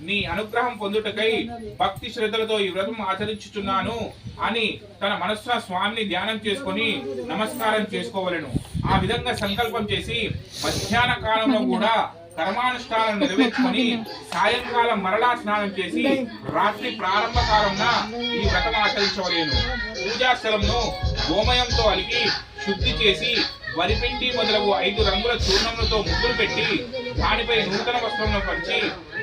నీ అనుగ్రహం పొందుటకై భక్తి శ్రద్ధలతో ఈ వ్రతం ఆచరించుచున్నాను అని తన మనస్సున స్వామిని ధ్యానం చేసుకొని నమస్కారం చేసుకోవలెను. ఆ విధంగా సంకల్పం చేసి మధ్యాహ్న కాలంలో కూడా కర్మానుష్ఠానం నెరవేర్చుకొని సాయంకాలం మరలా స్నానం చేసి రాత్రి ప్రారంభ కాలంలో ఈ వ్రతం ఆచరించవలేను. పూజాస్థలంను గోమయంతో అలికి శుద్ధి చేసి వరిపిండి మొదలగు 5 రంగుల చూర్ణములతో ముగ్గులు పెట్టి దానిపై నూతన వస్త్రములను పరిచి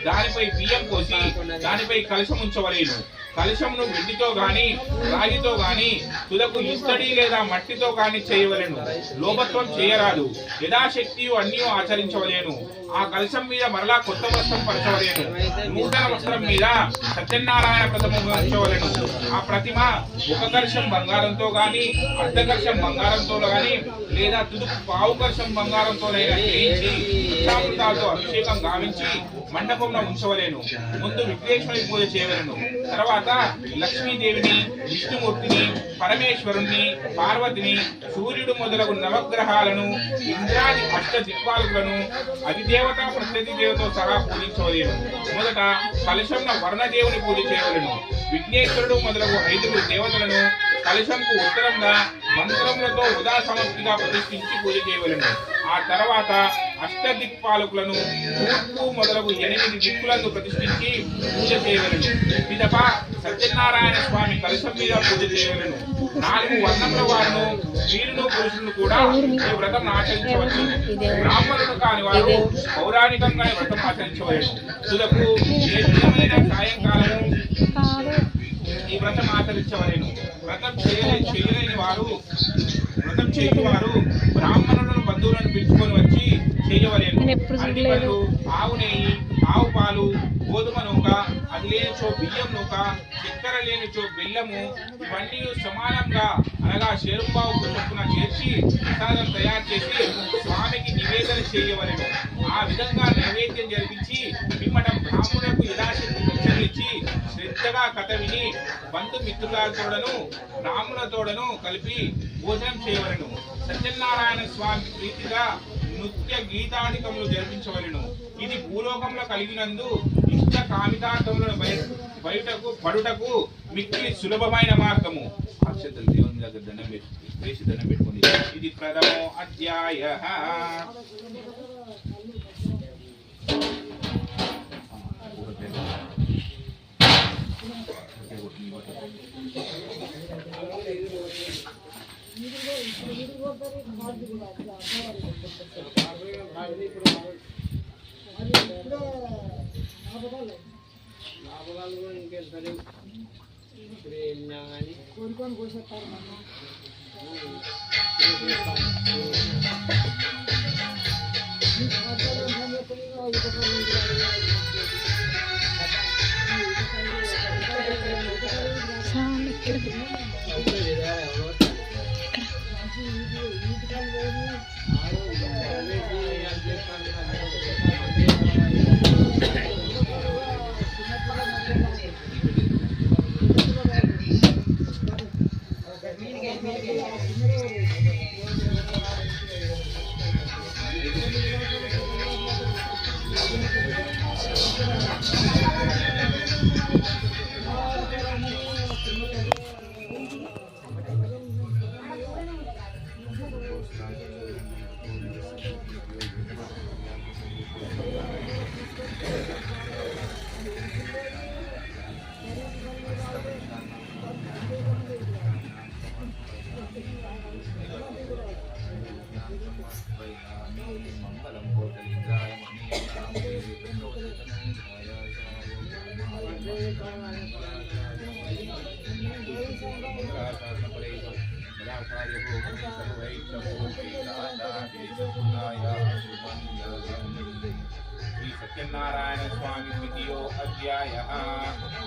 దానిపై బియ్యం పోసి దానిపై కలశం ఉంచవలేను. కలశమును వెండితో గాని రాగితో గాని తులకు ఇత్తడి లేదా మట్టితో గాని చేయవలెను. లోభత్వం చేయరాదు. యథాశక్తి అన్నీ ఆచరించవలేను. ఆ కలశం మీద మరలా కొత్త వస్త్రం పరచవలేను. నూతన వస్త్రం మీద సత్యనారాయణ ప్రతిమ ఉంచవలెను. ఆ ప్రతిమ ఒక కలశం బంగారంతో గాని అర్ధ కలశం బంగారంతో గాని లేదా తుదుకు పావు కలశం బంగారంతోనైనా చేయించి పంచామృతాలతో అభిషేకం గావించి మండపంలో ఉంచవలేను. ముందు విఘ్నేశ్వరుని పూజ చేయవలెను. తర్వాత లక్ష్మీదేవిని, విష్ణుమూర్తిని, పరమేశ్వరుణ్ణి, పార్వతిని, సూర్యుడు మొదలగు నవగ్రహాలను, ఇంద్రాది అష్ట దిక్పాలకులను అధిదేవత ప్రత్యధి దేవతో సహా పూజించవలేను. మొదట కలశంలో వర్ణదేవుని పూజ చేయవలెను. విఘ్నేశ్వరుడు మొదలగు 5 దేవతలను కలశంకు ఉత్తరంగా మంత్రములతో ఉదా సమర్పిగా ప్రతిష్ఠించి పూజ చేయవలెను. ఆ తర్వాత అష్టదిక్పాలకులను తూర్పు మొదలగు 8 దిక్కులను ప్రతిష్ఠించి పూజ చేయవలెను. పిదప సత్యనారాయణ స్వామి కలశం మీద పూజ చేయవలెను. 4 వర్ణముల వారును స్త్రీలను పురుషులను కూడా ఈ వ్రతం ఆచరించవచ్చు. బ్రాహ్మణులు కాని వారు పౌరాణికంగా వ్రతం ఆచరించవలెను. తుదకు ఏ దినమైన సాయంకాలము ఈ వ్రతం ఆచరించవలేను. వ్రతం చేయలేని వారు బ్రాహ్మణులను బంధువులను పిలుచుకొని వచ్చి చేయవలేను. అరటిపళ్ళు, ఆవు నెయ్యి, ఆవు పాలు, గోధుమ నూక, అది లేనిచో బియ్యం నూక, చక్కెర లేనిచో బెల్లము, ఇవన్నీ సమానంగా అనగా షేరుంబావు చొప్పున చేర్చి ప్రసాదం తయారు చేసి స్వామికి నివేదన చేయవలెను. ఆ విధంగా నైవేద్యం జరిపించి పిమ్మట బ్రాహ్మణులకు యథాశక్తి దక్షిణలిచ్చి శ్రద్ధగా కథ విని బంధుమిత్రులతోడను బ్రాహ్మణులతోడను కలిపి భోజనం చేయవలెను. సత్యనారాయణ స్వామి ప్రీతిగా నృత్య గీతాధికములు జరిపించవలెను. ఇది భూలోకంలో కలిగినందు ఇష్ట కామితార్థములను పడుటకు మిక్కిలి సులభమైన మార్గము. అక్షతలు దేవుని దగ్గర దండం వేసి దండం పెట్టుకుంది. ఇది ప్రథమో అధ్యాయ. శ్రీ సత్యనారాయణ స్వామి ద్వితీయో అధ్యాయ.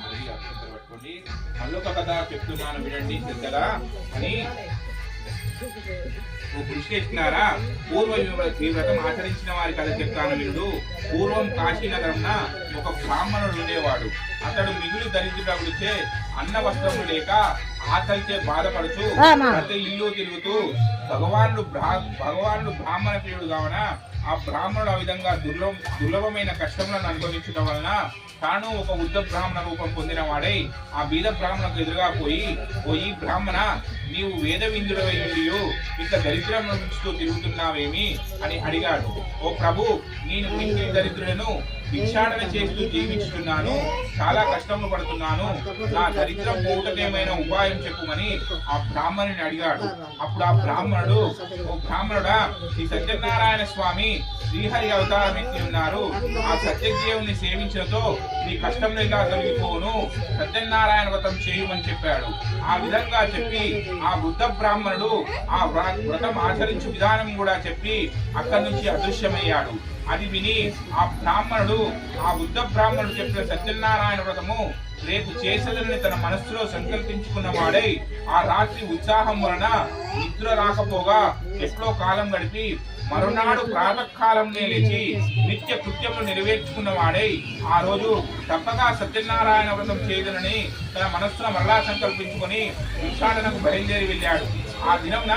అది అక్షరం పట్టుకోండి. మళ్ళొక కథ చెప్తున్నాను వినండి శ్రద్ధగా అని. ఓ కృష్ణేశ్వరారా, పూర్వ ఈ వ్రతం ఆచరించిన వారి కథ చెప్తాను వినుడు. పూర్వం కాశీనగరంన ఒక బ్రాహ్మణుడు ఉండేవాడు. అతడు మిగులు దరిద్రుడగుడిచే అన్న వస్త్రములు లేక ఆకలిచే బాధపడుచు ప్రతి ఇల్లు తిరుగుతూ భగవానుడు బ్రాహ్మణ ప్రియుడు కావున ఆ బ్రాహ్మణుడు ఆ విధంగా దుర్లభమైన కష్టములను అనుభవించడం వలన తాను ఒక వృద్ధ బ్రాహ్మణ రూపం పొందిన వాడై ఆ బీద బ్రాహ్మణకు ఎదురుగా పోయి, ఓ ఈ బ్రాహ్మణ, నీవు వేద విందుడవై ఉండియో ఇంత దరిద్రం నుంచుతూ తిరుగుతున్నావేమి అని అడిగాడు. ఓ ప్రభు, నేను మిక్కిలి దరిద్రులను భిక్షాటన చేస్తూ జీవిస్తున్నాను, చాలా కష్టములు పడుతున్నాను, నా దరిద్రం పోవుటకేమైనా ఉపాయం చెప్పుమని ఆ బ్రాహ్మణుని అడిగాడు. అప్పుడు ఆ బ్రాహ్మణుడు, ఓ బ్రాహ్మణుడా, శ్రీ సత్యనారాయణ స్వామి శ్రీహరి అవతారం ఎత్తి ఉన్నారు. ఆ సత్యదేవుని సేవించడంతో నీ కష్టం లేక తొలగిపోను, సత్యనారాయణ వ్రతం చేయమని చెప్పాడు. ఆ విధంగా చెప్పి ఆ వృద్ధ బ్రాహ్మణుడు ఆ వ్రతం ఆచరించు విధానం కూడా చెప్పి అక్కడి నుంచి అదృశ్యమయ్యాడు. అది విని ఆ బ్రాహ్మణుడు, ఆ వృద్ధ బ్రాహ్మణుడు చెప్పిన సత్యనారాయణ వ్రతము రేపు చేసేదని తన మనస్సులో సంకల్పించుకున్న వాడై ఆ రాత్రి ఉత్సాహం వలన నిద్ర రాకపోగా ఎట్లో కాలం గడిపి మరునాడు ప్రాతకాలంనే లేచి నిత్య కృత్యములు నెరవేర్చుకున్న వాడై ఆ రోజు తప్పగా సత్యనారాయణ వ్రతం చేయదనని తన మనస్సును మరలా సంకల్పించుకొని భిక్షాటనకు బయలుదేరి వెళ్ళాడు. ఆ దినంన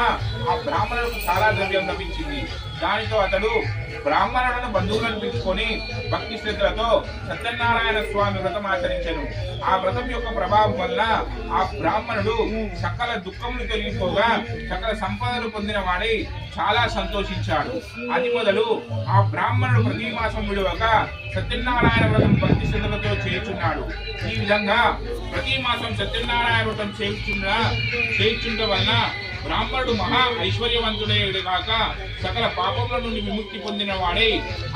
ఆ బ్రాహ్మణులకు చాలా ద్రవ్యం లభించింది. దానితో అతడు బ్రాహ్మణులను బంధువులను పిలుచుకొని భక్తి శ్రద్ధలతో సత్యనారాయణ స్వామి వ్రతం ఆచరించెను. ఆ వ్రతం యొక్క ప్రభావం వల్ల ఆ బ్రాహ్మణుడు సకల దుఃఖములు తొలగిపోగా సకల సంపదలు పొందిన వాడై చాలా సంతోషించాడు. అది మొదలు ఆ బ్రాహ్మణుడు ప్రతి మాసం విడువక సత్యనారాయణ వ్రతం భక్తి శ్రద్ధలతో చేయుచున్నాడు. ఈ విధంగా ప్రతి మాసం సత్యనారాయణ వ్రతం చేయుచుండ వలన బ్రాహ్మణుడు మహా ఐశ్వర్యవంతుడే కాక సకల పాపముల నుండి విముక్తి పొందిన వాడై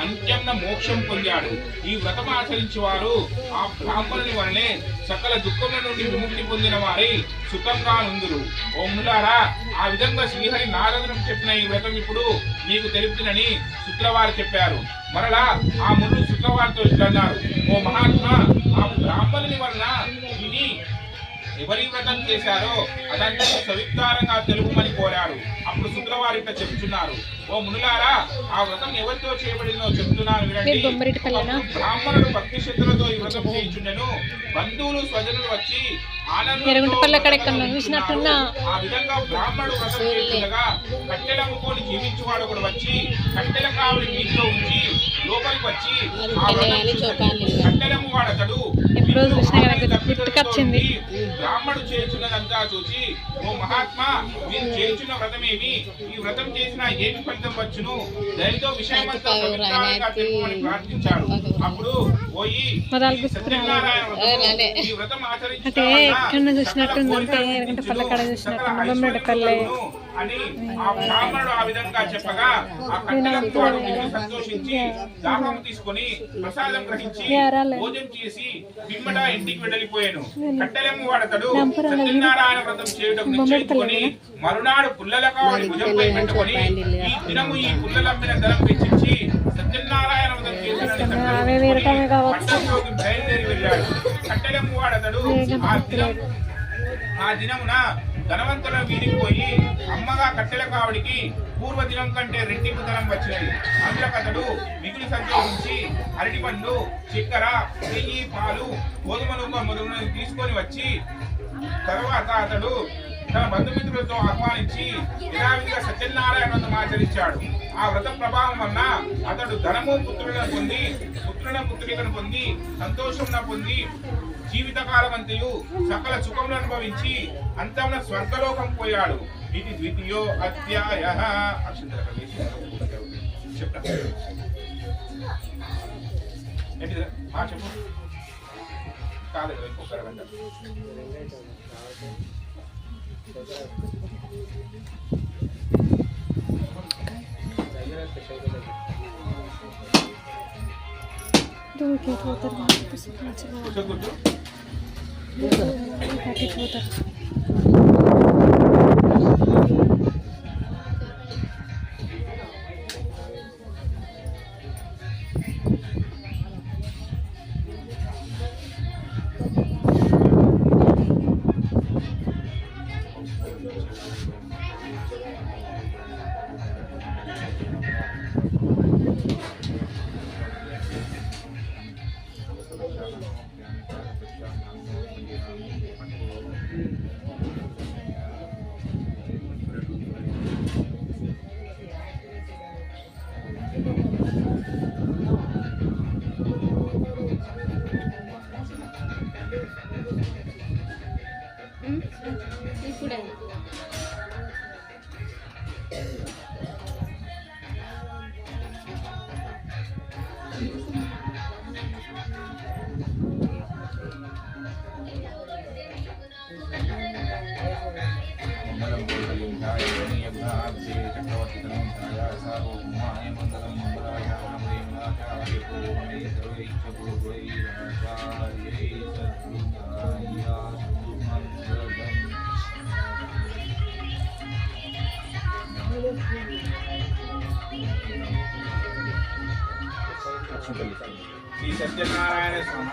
అంత్యన్న మోక్షం పొందాడు. ఈ వ్రతం ఆచరించి వారు ఆ బ్రాహ్మణుని వలనే సకల దుఃఖముల నుండి విముక్తి పొందిన వారై సుఖంగా నుందురు. ఓ మునులారా, ఆ విధంగా శ్రీహరి నారదునికి చెప్పిన ఈ వ్రతం ఇప్పుడు మీకు తెలుపుతునని శుక్రవారు చెప్పారు. మరలా ఆ మునులు శుక్రవారితో ఇట్లన్నారు, ఓ మహాత్మా, ఆ బ్రాహ్మణుని వలన విని ఎవరి వ్రతం చేశారో అదంతా సవిస్తారంగా తెలుపమని కోరారు. అప్పుడు శుక్రవారు ఇట్లా చెప్తున్నారు, ఓ మునులారా, ఆ వ్రతం ఎవరితో చేయబడిందో చెప్తున్నాను వినండి. బ్రాహ్మణుడు భక్తి శ్రద్ధలతో ఈ వ్రతం చేయించుండెను. బంధువులు స్వజనులు వచ్చి ఆనందంతో ఆ విధంగా బ్రాహ్మణుడు వ్రతం చేస్తుండగా కట్టెల అమ్ముకొని జీవించేవాడు కూడా వచ్చి కట్టెల కావుని నీటిలో ఉంచి లోపలికి వచ్చి ఆ కట్టెలమ్ము వాడతాడు. బ్రాహ్మణుడు చేస్తున్నదంతా చూసి, ఓ మహాత్మా, మీరు చేస్తున్న వ్రతమేమి? ఈ వ్రతం చేసిన ఏమి ఫలితం వచ్చును? దయతో విషయమంతా సవిస్తారంగా తెలుపమని ప్రార్థించాడు. అప్పుడు ఓయి సత్యనారాయణ వ్రతము, ఈ వ్రతం ఆచరించడం అని ఆ బ్రాహ్మణుడు ఆ విధంగా చెప్పగా ఆ కట్టెలమ్ము వాడు సంతోషించి దాహం తీసుకొని ప్రసాదం గ్రహించి భోజనం చేసి పిమ్మట ఇంటికి వెళ్ళిపోయాను. కట్టెలమ్ము వాడతాడు సత్యనారాయణ వ్రతం చేయడం నిశ్చయించుకొని మరునాడు పుల్లల కావడి భుజంపై పెట్టుకొని ఈ దినము ఈ పుల్లలమ్మిన ధనం వెచ్చించి సత్యనారాయణ వ్రతం చేశాడని పట్టణంలోకి బయలుదేరి వెళ్ళాడు. కట్టెలమ్ము వాడతాడు ఆ దినమున ధనవంతుల వీధికి పోయి అమ్మగా కట్టెల కావడికి పూర్వదినం కంటే రెట్టింపు ధనం వచ్చినది. అందులో అతడు మిగులు సంతోషించి అరటి పండు, చక్కెర, నెయ్యి, పాలు, గోధుమలు మొదలైనవి తీసుకొని వచ్చి తర్వాత అతడు తన బంధుమిత్రులతో ఆహ్వానించి యథావిధిగా సత్యనారాయణ వ్రతం ఆచరించాడు. ఆ వ్రతం ప్రభావం వలన అతడు ధనము పుత్రులను పొంది సంతోషం పొంది జీవితకాలం అంతయు సకల సుఖములు అనుభవించి అంతమున స్వర్గలోకం పోయాడు. ఇది ద్వితీయో అధ్యాయః. చెప్పు కాదు ఇంకొక గంట. శ్రీ సత్యనారాయణ స్వామి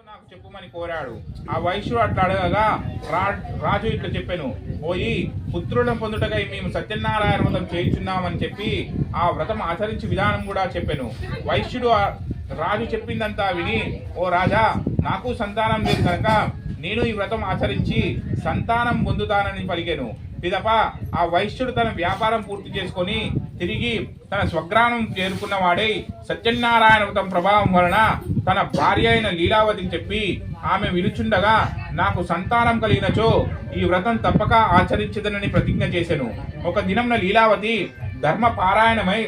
నాకు చెప్పుమని కోరాడు. ఆ వైశ్యుడు అట్లా అడగగా రాజు ఇట్లా చెప్పాను, పోయి పుత్రులను పొందుటగా మేము సత్యనారాయణ వ్రతం చేయించున్నామని చెప్పి ఆ వ్రతం ఆచరించి విధానం కూడా చెప్పాను. వైశ్యుడు రాజు చెప్పిందంతా విని, ఓ రాజా, నాకు సంతానం లేదు కనుక నేను ఈ వ్రతం ఆచరించి సంతానం పొందుతానని పలికాను. పిదప ఆ వైశ్యుడు తన వ్యాపారం పూర్తి చేసుకొని తిరిగి తన స్వగ్రామం చేరుకున్న వాడై సత్యనారాయణ వ్రతం ప్రభావం వలన తన భార్య అయిన లీలావతికి చెప్పి ఆమె విలుచుండగా నాకు సంతానం కలిగినచో ఈ వ్రతం తప్పక ఆచరించదనని ప్రతిజ్ఞ చేసెను. ఒక దినంన లీలావతి ధర్మ పారాయణమై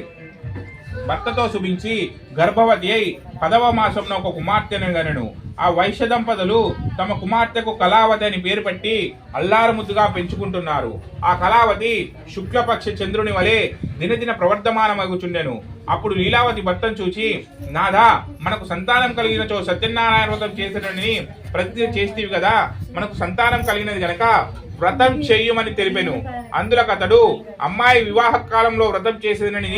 భర్తతో శుభించి గర్భవతి అయి 10వ మాసంలో ఒక కుమార్తెను గనెను. ఆ వైశ్య దంపతులు తమ కుమార్తెకు కళావతి అని పేరు పెట్టి అల్లారు ముద్దుగా పెంచుకుంటున్నారు. ఆ కళావతి శుక్లపక్ష చంద్రుని వలె దినదిన ప్రవర్ధమానమగుచుండెను. అప్పుడు లీలావతి భర్తను చూచి, నాదా, మనకు సంతానం కలిగినచో సత్యనారాయణ వ్రతం చేసేటని ప్రతిజ్ఞ చేస్తేవి కదా, మనకు సంతానం కలిగినది గనక వ్రతం చెయ్యమని తెలిపెను. అందులకు అతడు అమ్మాయి వివాహ కాలంలో వ్రతం చేసేదని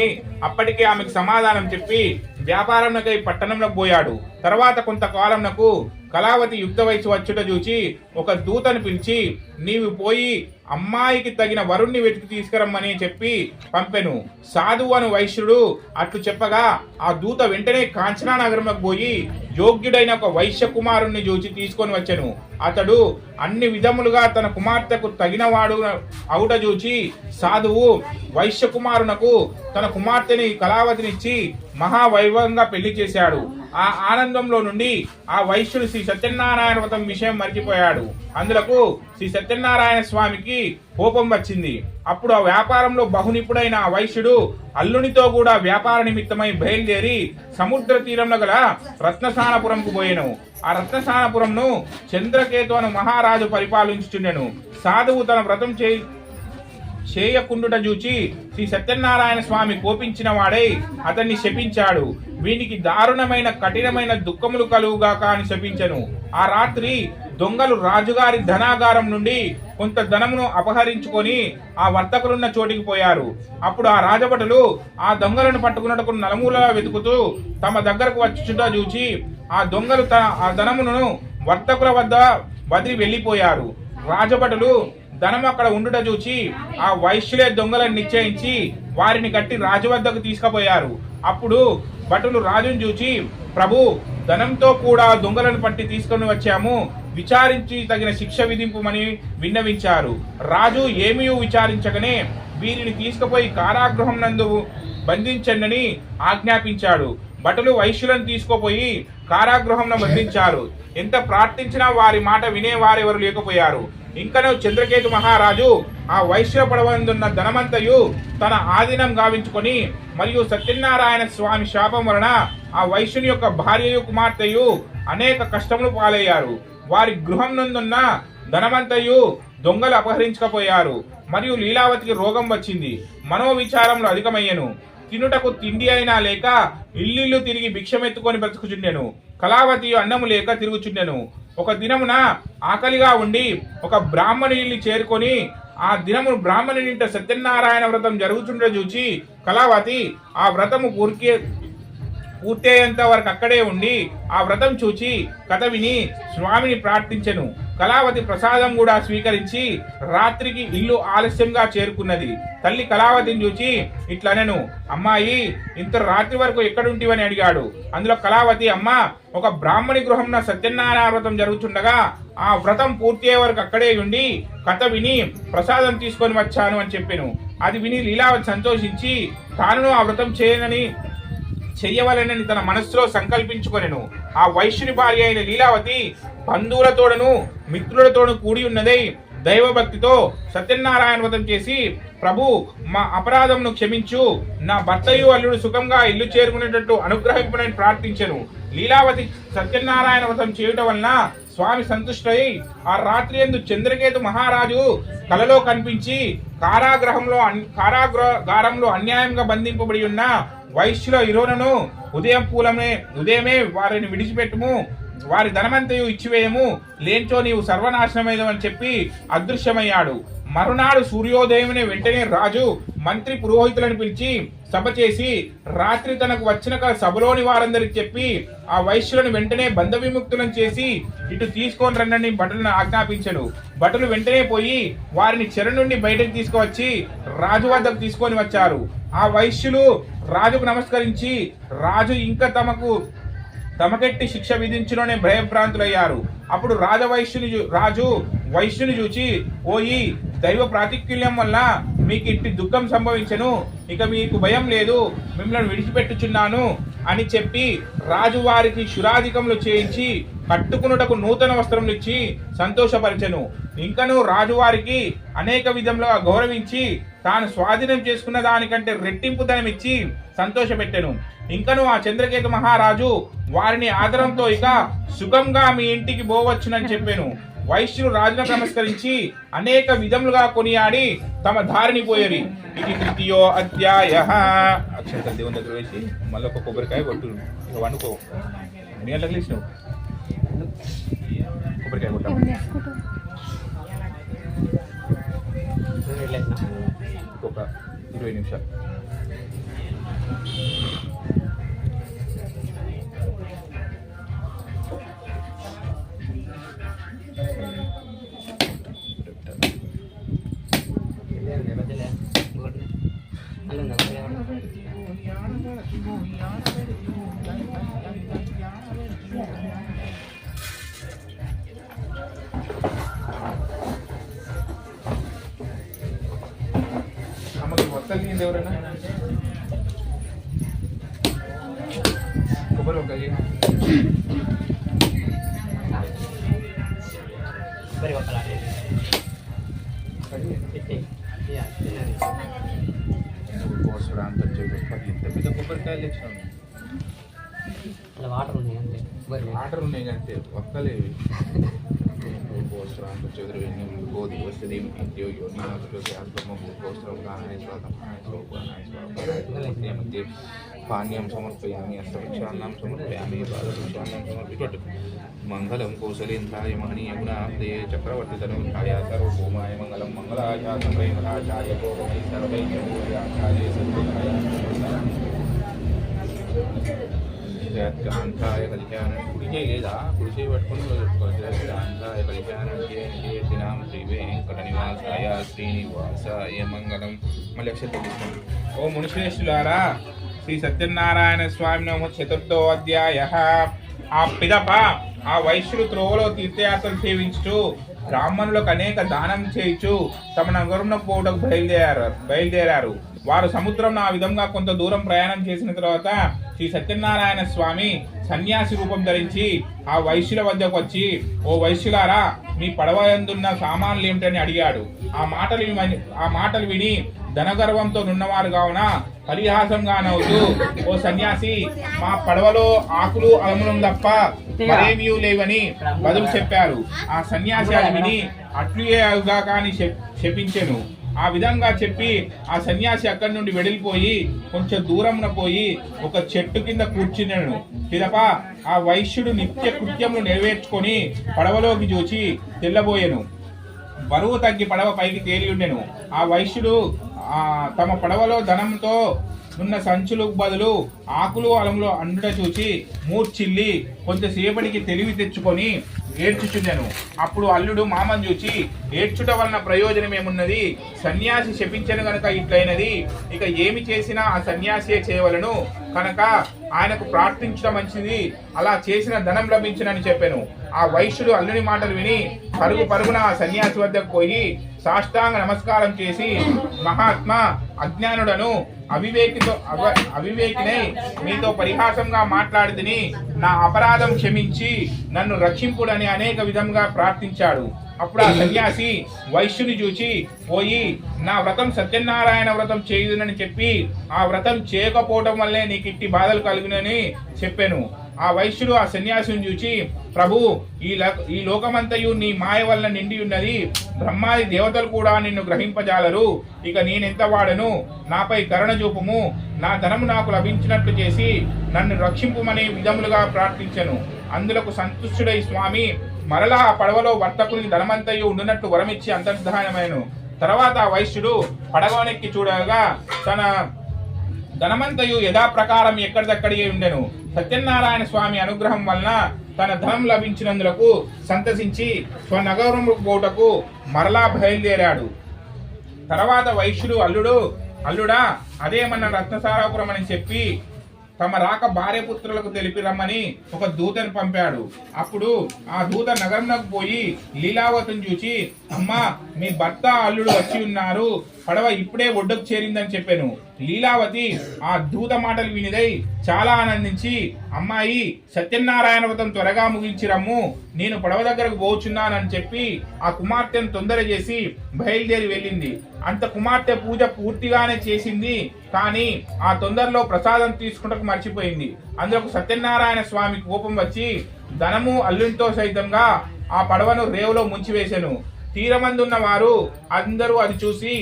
అప్పటికే ఆమెకు సమాధానం చెప్పి వ్యాపారంకై పట్టణంలోకి పోయాడు. తర్వాత కొంతకాలంనకు కళావతి యుక్త వయసు వచ్చుట చూచి ఒక దూతను పిలిచి నీవు పోయి అమ్మాయికి తగిన వరుణ్ణి వెతికి తీసుకురమ్మని చెప్పి పంపెను. సాధువు అను వైశ్యుడు అట్లు చెప్పగా ఆ దూత వెంటనే కాంచనా నగరంలోకి పోయి యోగ్యుడైన ఒక వైశ్య కుమారుణ్ణి చూచి తీసుకొని వచ్చెను. అతడు అన్ని విధములుగా తన కుమార్తెకు తగినవాడు అవుట చూచి సాధువు వైశ్య కుమారునకు తన కుమార్తెని కళావతినిచ్చి మహావైభవంగా పెళ్లి చేశాడు. ఆ ఆనందంలో నుండి ఆ వైశ్యుడు శ్రీ సత్యనారాయణ వ్రతం విషయం మర్చిపోయాడు. అందులకు శ్రీ సత్యనారాయణ స్వామికి కోపం వచ్చింది. అప్పుడు ఆ వ్యాపారంలో బహునిపుడైన ఆ వైశ్యుడు అల్లునితో కూడా వ్యాపార నిమిత్తమై బయలుదేరి సముద్ర తీరంలో గల రత్నసానపురంకు పోయెను. ఆ రత్నసానపురంను చంద్రకేతు అను మహారాజు పరిపాలించుచుండెను. సాధువు తన వ్రతం చేయకుండుట చూచి శ్రీ సత్యనారాయణ స్వామి కోపించిన వాడై అతన్ని శపించాడు. వీనికి దారుణమైన కఠినమైన దుఃఖములు కలుగుగాక అని శపించెను. ఆ రాత్రి దొంగలు రాజుగారి ధనాగారం నుండి కొంత ధనమును అపహరించుకొని ఆ వర్తకులున్న చోటికి పోయారు. అప్పుడు ఆ రాజభటులు ఆ దొంగలను పట్టుకున్నట్టుకు నలుమూలలా వెతుకుతూ తమ దగ్గరకు వచ్చుట చూచి ఆ దొంగలు ఆ ధనమును వర్తకుల వద్ద వదిలి వెళ్లిపోయారు. రాజభటులు ధనం అక్కడ ఉండుట చూచి ఆ వైశ్యులే దొంగలను నిశ్చయించి వారిని కట్టి రాజు వద్దకు తీసుకుపోయారు. అప్పుడు భటులు రాజును చూచి ప్రభు ధనంతో కూడా దొంగలను పట్టి తీసుకొని వచ్చాము, విచారించి తగిన శిక్ష విధింపుమని విన్నవించారు. రాజు ఏమీ విచారించగానే వీరిని తీసుకుపోయి కారాగృహం నందు బంధించండి ఆజ్ఞాపించాడు. భటులు వైశ్యులను తీసుకుపోయి కారాగృహంలో బంధించారు. ఎంత ప్రార్థించినా వారి మాట వినేవారెవరు లేకపోయారు. ఇంకనూ చంద్రకేతు మహారాజు ఆ వైశ్య పడవందున్న ధనమంతయు తన ఆధీనం గావించుకొని మరియు సత్యనారాయణ స్వామి శాపం వలన ఆ వైశ్యుని యొక్క భార్యయు కుమార్తెయు అనేక కష్టములు పాలయ్యారు. వారి గృహం నందున్న ధనమంతయు దొంగలు అపహరించకపోయారు. మరియు లీలావతికి రోగం వచ్చింది. మనోవిచారంలో అధికమయ్యను. తినుటకు తిండి అయినా లేక ఇల్లు తిరిగి భిక్షమెత్తుకొని బ్రతుకుచుండెను. కళావతి అన్నము లేక తిరుగుచుండెను. ఒక దినమున ఆకలిగా ఉండి ఒక బ్రాహ్మణుని చేరుకొని ఆ దినము బ్రాహ్మణునింట సత్యనారాయణ వ్రతం జరుగుతుండ చూచి కళావతి ఆ వ్రతము పూర్తయ్యేంత వరకు అక్కడే ఉండి ఆ వ్రతం చూచి కథ విని స్వామిని ప్రార్థించెను. కళావతి ప్రసాదం కూడా స్వీకరించి రాత్రికి ఇల్లు ఆలస్యంగా చేరుకున్నది. తల్లి కళావతిని చూచి ఇట్లనెను, అమ్మాయి ఇంత రాత్రి వరకు ఎక్కడుంటివని అడిగాడు. అందులో కళావతి అమ్మ ఒక బ్రాహ్మణి గృహంలో సత్యనారాయణ వ్రతం జరుగుతుండగా ఆ వ్రతం పూర్తి అయ్యే వరకు అక్కడే ఉండి కథ విని ప్రసాదం తీసుకొని వచ్చాను అని చెప్పాను. అది విని లీలావతి సంతోషించి తాను ఆ వ్రతం చెయ్యవలనని తన మనస్సులో సంకల్పించుకొనెను. ఆ వైశ్యుని భార్య అయిన లీలావతి బంధువులతోడను మిత్రులతోనూ కూడి ఉన్నదై దైవభక్తితో సత్యనారాయణ వ్రతం చేసి ప్రభు మా అపరాధంను క్షమించు, నా భర్తయు అల్లుడు సుఖంగా ఇల్లు చేరుకునేటట్టు అనుగ్రహింపునని ప్రార్థించెను. లీలావతి సత్యనారాయణ వ్రతం చేయటం వలన స్వామి సంతుష్టై ఆ రాత్రి యందు చంద్రకేతు మహారాజు కలలో కనిపించి కారాగారంలో అన్యాయంగా బంధింపబడి ఉన్న వైశ్యుల ఇరువులను ఉదయమే వారిని విడిచిపెట్టుము, వారి ధనమంతయు ఇచ్చివేయము, లేంచో నీవు సర్వనాశనమైనవని చెప్పి అదృశ్యమయ్యాడు. మరునాడు సూర్యోదయమునే వెంటనే రాజు మంత్రి పురోహితులను పిలిచి సభ చేసి రాత్రి తనకు వచ్చిన సభలోని వారందరికి చెప్పి ఆ వైశ్యులను వెంటనే బంధ విముక్తులను చేసి ఇటు తీసుకొని రండి భటులను ఆజ్ఞాపించెను. భటులు వెంటనే పోయి వారిని చెర నుండి బయటకు తీసుకువచ్చి రాజు వద్దకు తీసుకొని వచ్చారు. ఆ వైశ్యులు రాజుకు నమస్కరించి రాజు ఇంకా తమకెట్టి శిక్ష విధించులోనే భయభ్రాంతులయ్యారు. అప్పుడు రాజు వైశ్యుని చూచి ఓయి దైవ ప్రాతిక్యుల్యం వల్ల మీకు ఇట్టి దుఃఖం సంభవించెను, ఇక మీకు భయం లేదు, మిమ్మల్ని విడిచిపెట్టుచున్నాను అని చెప్పి రాజు వారికి శురాధికములు చేయించి కట్టుకునుటకు నూతన వస్త్రములు ఇచ్చి సంతోషపరిచెను. ఇంకను రాజువారికి అనేక విధములుగా గౌరవించి తాను స్వాధీనం చేసుకున్న దానికంటే రెట్టింపు ధనమిచ్చి సంతోషపెట్టెను. ఇంకను ఆ చంద్రకేతు మహారాజు వారిని ఆదరంతో ఇక సుఖంగా మీ ఇంటికి పోవచ్చునని చెప్పాను. వైశ్యులు రాజును నమస్కరించి అనేక విధములుగా కొనియాడి తమ దారిని పోయేరి. ఇది 3వ అధ్యాయః. అక్షంతలు దేవుని దగ్గర వేసి మళ్ళీ ఒక కొబ్బరికాయ కొట్టు, ఇక వండుకో. ఎన్ని గంటలకు లేచినావు? కొబ్బరికాయ కొట్టాము. ఒక 20 నిమిషాలు. అమ్మకి మొత్తం ఎవరైనా కొబ్బరి ఒక కొబ్బరికాయలు తెచ్చాను. వాటర్ ఉన్నాయి అంతే, వాటర్ ఉన్నాయి అంతే, ఒక్కలేవి. పానీయం సమర్పయామి, అష్టవృక్షాన్నాం సమర్పయామి, బాలవృక్షాన్నాం సమర్పించు. మంగళం కౌసలేంద్రాయ మహనీయ గుణాబ్దే చక్రవర్తి తనూజాయ సర్వభౌమాయ మంగళం మంగళాయ సంప్రేమరాజాయ గోపమై సర్వైర్యాచార్య సద్గుణాయ అంతాయ కళ్యాణం. కుడిచే లేదా కుడిచే పట్టుకుని అంతాయ కళ్యాణం చేసినాం శ్రీ వెంకట నివాసాయ శ్రీనివాసాయ మంగళం. మళ్ళీ అక్షరం ఓ మునిశ్రేష్ఠులారా, శ్రీ సత్యనారాయణ స్వామి నమో చతుర్థో అధ్యాయ. ఆ పిదప ఆ వైశ్యులు త్రోవలో తీర్థయాత్రలు సేవించుచు బ్రాహ్మణులకు అనేక దానం చేయించు తమ నగరంలో పోవటకు బయలుదేరారు. వారు సముద్రం ఆ విధంగా కొంత దూరం ప్రయాణం చేసిన తర్వాత శ్రీ సత్యనారాయణ స్వామి సన్యాసి రూపం ధరించి ఆ వైశ్యుల వద్దకు వచ్చి, ఓ వైశ్యులారా, మీ పడవయందున్న సామాన్లు ఏమిటని అడిగాడు. ఆ మాటలు విని ధనగర్వంతో నున్నవారు కావున పరిహాసంగా నవ్వుతూ, ఓ సన్యాసి, మా పడవలో ఆకులు అలములం తప్ప మరేమీ లేవని బదులు చెప్పారు. ఆ సన్యాసి అది విని అట్లుగా కాని శపించెను. ఆ విధంగా చెప్పి ఆ సన్యాసి అక్కడి నుండి వెడిలిపోయి కొంచెం దూరంన పోయి ఒక చెట్టు కింద కూర్చున్నాడు. పిదప ఆ వైశ్యుడు నిత్య కృత్యములు నెరవేర్చుకొని పడవలోకి చూచి తెల్లబోయెను. బరువు తగ్గి పడవ పైకి తేలి ఉండెను. ఆ వైశ్యుడు తమ పడవలో ధనంతో ఉన్న సంచులు బదులు ఆకులు అలములు అండుట చూచి మూర్చిల్లి కొంతసేపటికి తెలివి తెచ్చుకొని ఏడ్చుచుండెను. అప్పుడు అల్లుడు మామను చూచి, ఏడ్చుట వలన ప్రయోజనం ఏమున్నది? సన్యాసి శపించను గనుక ఇట్లయినది. ఇక ఏమి చేసినా ఆ సన్యాసియే చేయవలను కనుక ఆయనకు ప్రార్థించడం మంచిది. అలా చేసిన ధనం లభించునని చెప్పాను. ఆ వైశ్యుడు అల్లుని మాటలు విని పరుగున ఆ సన్యాసి వద్దకు పోయి సాష్టాంగ నమస్కారం చేసి, మహాత్మా, అజ్ఞానుడను అవివేకినై మీతో పరిహాసంగా మాట్లాడితిని. నా అపరాధం క్షమించి నన్ను రక్షింపుడని అనేక విధంగా ప్రార్థించాడు. అప్పుడు ఆ సన్యాసి వైశ్యుని చూచి, పోయి నా వ్రతం సత్యనారాయణ వ్రతం చేయుదునని చెప్పి ఆ వ్రతం చేయకపోవటం వల్లే నీకు ఇట్టి బాధలు కలుగునని చెప్పాను. ఆ వైశ్యుడు ఆ సన్యాసిని చూచి, ప్రభు, ఈ లోకమంతయు నీ మాయ వల్ల నిండి ఉన్నది. బ్రహ్మాది దేవతలు కూడా నిన్ను గ్రహింపజాలరు. ఇక నేనెంత వాడను? నాపై కరుణ చూపుము. నా ధనము నాకు లభించినట్లు చేసి నన్ను రక్షింపుమనే విధములుగా ప్రార్థించెను. అందులకు సంతుష్టుడై స్వామి మరలా ఆ పడవలో వర్తకునికి ధనమంతయు ఉండునట్లు వరమిచ్చి అంతర్ధానమైను. తర్వాత ఆ వైశ్యుడు పడవనెక్కి చూడగా తన ధనమంతయు యథాప్రకారం ఎక్కడిదక్కడికే ఉండెను. సత్యనారాయణ స్వామి అనుగ్రహం వలన తన ధనం లభించినందులకు సంతసించి స్వనగరము పోటకు మరలా బయలుదేరాడు. తర్వాత వైశ్యుడు అల్లుడా, అదేమన్నా రత్నసారాపురం అని చెప్పి తమ రాక భార్యపుత్రులకు తెలిపి రమ్మని ఒక దూతను పంపాడు. అప్పుడు ఆ దూత నగరంలోకి పోయి లీలావతిని చూచి, అమ్మా, మీ భర్త అల్లుడు వచ్చి ఉన్నారు, పడవ ఇప్పుడే ఒడ్డుకు చేరిందని చెప్పాను. లీలావతి ఆ దూత మాటలు వినిదై చాలా ఆనందించి, అమ్మాయి, సత్యనారాయణ వ్రతం త్వరగా ముగించి రమ్ము, నేను పడవ దగ్గరకు పోచున్నానని చెప్పి ఆ కుమార్తెను తొందర చేసి బయలుదేరి వెళ్ళింది. అంత కుమార్తె పూజ పూర్తిగానే చేసింది, కానీ ఆ తొందరలో ప్రసాదం తీసుకుంటకు మర్చిపోయింది. అందులో సత్యనారాయణ స్వామి కోపం వచ్చి ధనము అల్లునితో సైతంగా ఆ పడవను రేవులో ముంచివేశాను. తీరమందున్న వారు అందరూ అది చూసి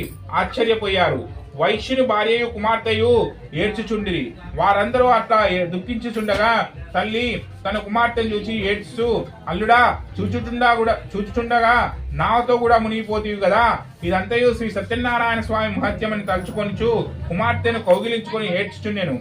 ఆశ్చర్యపోయారు. వైశ్యుని భార్యయు కుమార్తెయు ఏడ్చుచుండిరి. వారందరూ అట్లా దుఃఖించుచుండగా తల్లి తన కుమార్తెను చూసి ఏడ్చు, అల్లుడా చూచుచుండగా నాతో కూడా మునిగిపోతీవి కదా. ఇదంతయు శ్రీ సత్యనారాయణ స్వామి మహత్యమని తలుచుకొనిచు కుమార్తెను కౌగిలించుకొని ఏడ్చుచుండెను.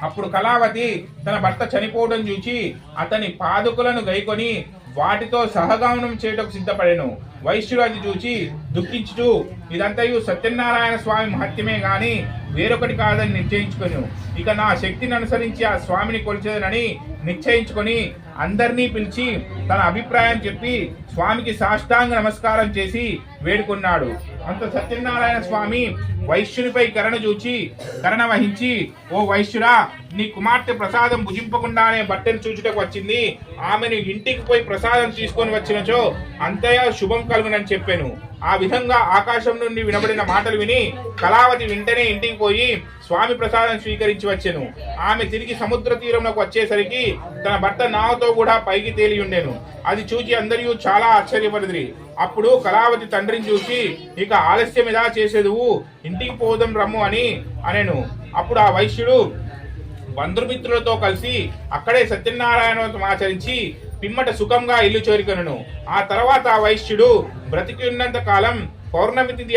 అప్పుడు కళావతి తన భర్త చనిపోవడం చూచి అతని పాదుకులను గైకొని వాటితో సహగమనం చేయటకు సిద్ధపడెను. వైశ్యుడు అది చూచి దుఃఖించుచు ఇదంతయు సత్యనారాయణ స్వామి మహత్యమే గాని వేరొకటి కాదని నిశ్చయించుకొను. ఇక నా శక్తిని అనుసరించి ఆ స్వామిని కొలిచేదనని నిశ్చయించుకొని అందరినీ పిలిచి తన అభిప్రాయం చెప్పి స్వామికి సాష్టాంగ నమస్కారం చేసి వేడుకున్నాడు. అంత సత్యనారాయణ స్వామి వైశ్యునిపై కరుణ వహించి, ఓ వైశ్యుడా, నీ కుమార్తె ప్రసాదం భుజింపకుండానే బట్టను చూచుటకు వచ్చింది. ఆమెను ఇంటికి పోయి ప్రసాదం తీసుకొని వచ్చినచో అంతయా శుభం కలుగునని చెప్పాను. ఆ విధంగా ఆకాశం నుండి వినబడిన మాటలు విని కళావతి వెంటనే ఇంటికి పోయి స్వామి ప్రసాదం స్వీకరించి వచ్చెను. ఆమె తిరిగి సముద్ర తీరంలోకి వచ్చేసరికి తన భర్త నావతో కూడా పైకి తేలి ఉండెను. అది చూచి అందరూ చాలా ఆశ్చర్యపడిరి. అప్పుడు కళావతి తండ్రిని చూసి, ఇక ఆలస్యం ఎలా చేసేదువు, ఇంటికి పోదాం రమ్ము అని అనెను. అప్పుడు ఆ వైశ్యుడు బంధుమిత్రులతో కలిసి అక్కడే సత్యనారాయణోత్సవం ఆచరించి పిమ్మట సుఖంగా ఇల్లు చేరుకొనెను. ఆ తర్వాత ఆ వైశ్యుడు బ్రతికి ఉన్నంత కాలం పౌర్ణమి తిథి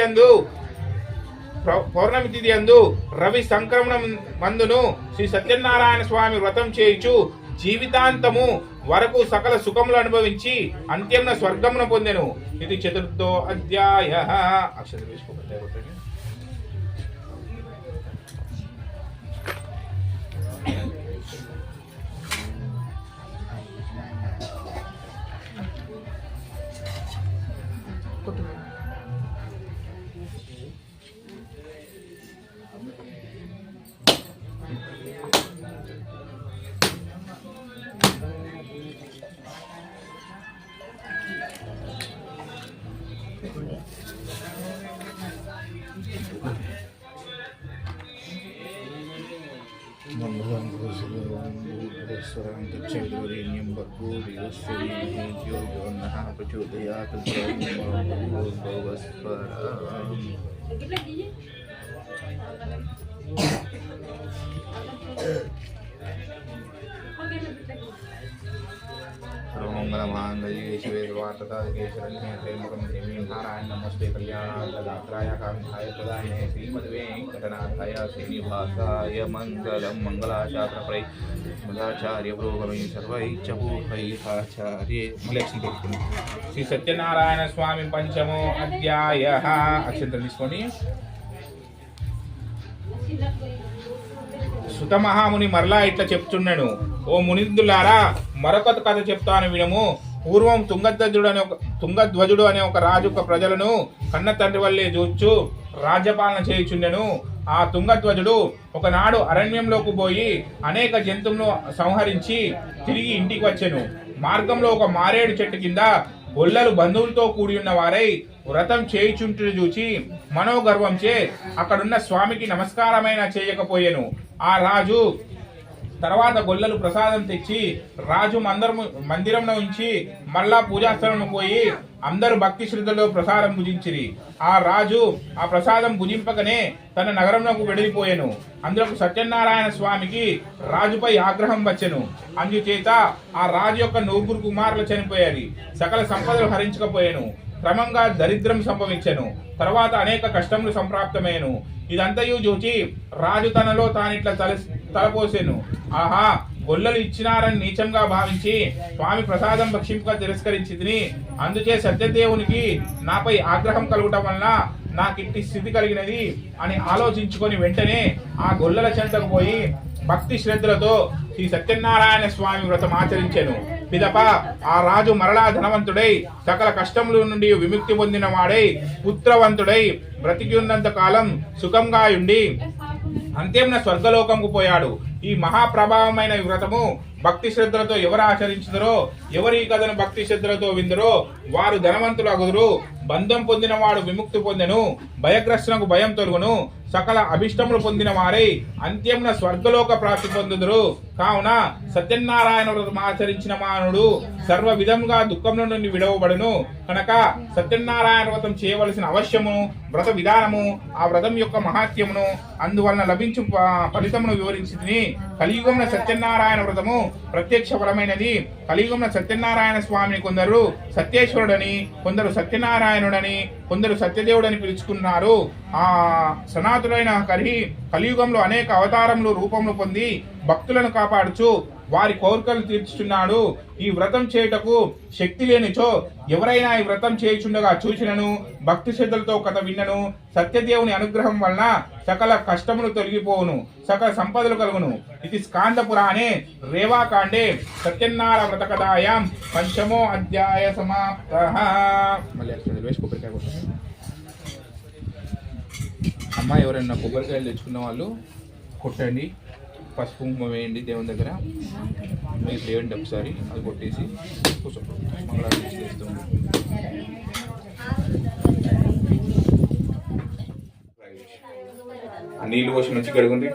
యందు రవి సంక్రమణం మందును శ్రీ సత్యనారాయణ స్వామి వ్రతం చేయుచు జీవితాంతము వరకు సకల సుఖములు అనుభవించి అంత్యంన స్వర్గమును పొందెను. ఇది 4వ అధ్యాయః. అక్షరం వేసుకోబట్టారు. सर्वमंगलमांगल्ये शिवे सर्वार्थसाधके शरण्ये त्र्यंबकं देवी नारायण नमस्ते कल्याणाय कांताय प्रदायिने श्रीमद्वेंकटनाथाय श्रीनिवासाय मंगलम मंगलाचार्य मदाचार्य पुरोगमे सर्वैच्छपूर्वैकाचार्ये శ్రీ సత్యనారాయణ స్వామి పంచమో అధ్యాయః. అక్షంతలు తీసుకొని సుత మహాముని మరలా ఇట్లా చెప్తున్నాను, ఓ మునిందులారా, మరొక కథ చెప్తాను వినము. పూర్వం తుంగధ్వజుడు అనే ఒక రాజు ప్రజలను కన్న తండ్రి వల్లే చూచు రాజ్యపాలన చేయుచుండెను. ఆ తుంగధ్వజుడు ఒకనాడు అరణ్యంలోకి పోయి అనేక జంతువులను సంహరించి తిరిగి ఇంటికి వచ్చెను. మార్గంలో ఒక మారేడు చెట్టు కింద గొల్లలు బంధువులతో కూడి ఉన్న వారై వ్రతం చేయుచుంటు చూచి మనోగర్వంచే అక్కడున్న స్వామికి నమస్కారమైన చేయకపోయాను. ఆ రాజు తర్వాత గొల్లలు ప్రసాదం తెచ్చి రాజు మందిరంలో ఉంచి మళ్ళా పూజాస్థలం పోయి అందరూ భక్తి శ్రద్ధలో ప్రసాదం భుజించిరి. ఆ రాజు ఆ ప్రసాదం భుజింపకనే తన నగరంలోకి వెడిలిపోయాను. అందులో సత్యనారాయణ స్వామికి రాజుపై ఆగ్రహం వచ్చెను. అందుచేత ఆ రాజు యొక్క 9 కుమారులు చనిపోయారు. సకల సంపదలు హరించకపోయాను. క్రమంగా దరిద్రం సంభవించెను. తర్వాత అనేక కష్టములు సంప్రాప్తమయ్యను. ఇదంతయు చూచి రాజు తనలో తానిట్లా తలపోసెను, ఆహా, గొల్లలు ఇచ్చినారని నీచంగా భావించి స్వామి ప్రసాదం భక్షింపగా తిరస్కరించితిని. అందుచే సత్యదేవునికి నాపై ఆగ్రహం కలుగటం వలన నాకిట్టి స్థితి కలిగినది అని ఆలోచించుకొని వెంటనే ఆ గొల్లల చెంతకు పోయి భక్తి శ్రద్ధలతో శ్రీ సత్యనారాయణ స్వామి వ్రతం ఆచరించెను. పిదప ఆ రాజు మరలా ధనవంతుడై సకల కష్టముల నుండి విముక్తి పొందిన వాడై పుత్రవంతుడై బ్రతికి ఉన్నంత కాలం సుఖంగా ఉండి అంత్యంన స్వర్గలోకంకు పోయాడు. ఈ మహాప్రభావమైన వ్రతము భక్తి శ్రద్ధలతో ఎవరు ఆచరించుదరో, ఎవరు ఈ కథను భక్తి శ్రద్ధలతో విందరో వారు ధనవంతులు అగుదురు. బంధం పొందిన వాడు విముక్తి పొందెను, భయగ్రస్తునకు భయం తొలగును. సకల అభిష్టములు పొందిన వారై అంత్యమున స్వర్గలోక ప్రాప్తి పొందుదురు. కావున సత్యనారాయణ వ్రతం ఆచరించిన మానవుడు సర్వ విధముగా దుఃఖముల నుండి విడవబడును. కనుక సత్యనారాయణ వ్రతం చేయవలసిన అవశ్యము, వ్రత విధానము, ఆ వ్రతం యొక్క మహాత్యమును, అందువలన లభించు ఫలితమును వివరించి కలియుగమున సత్యనారాయణ వ్రతము ప్రత్యక్ష ఫలమైనది. కలియుగమున సత్యనారాయణ స్వామిని కొందరు సత్యేశ్వరుడని, కొందరు సత్యనారాయణుడని, కొందరు సత్యదేవుడని పిలుచుకున్నారు. ఆ సనాతులైన కలియుగంలో అనేక అవతారములు రూపములు పొంది భక్తులను కాపాడుచు వారి కోరికలు తీర్చుచున్నాడు. ఈ వ్రతం చేయుటకు శక్తి లేనిచో ఎవరైనా ఈ వ్రతం చేయుచుండగా చూచినను, భక్తి శ్రద్ధలతో కథ విన్నను, సత్యదేవుని అనుగ్రహం వలన సకల కష్టములు తొలగిపోవును, సకల సంపదలు కలుగును. ఇది స్కాంద పురాణే రేవాకాండే సత్యనారాయణ వ్రత కథాయాం పంచమో అధ్యాయ సమాప్తః. అమ్మ, ఎవరైనా కొబ్బరికాయలు తెచ్చుకున్న వాళ్ళు కొట్టండి, పసుపు కుంకుమ వేయండి దేవుని దగ్గర. మీరు లేవండి ఒకసారి, అది కొట్టేసి కూర్చోండి. మంగళారతి చేస్తుంది. నీళ్ళు పోసి మంచి కడుగుండి.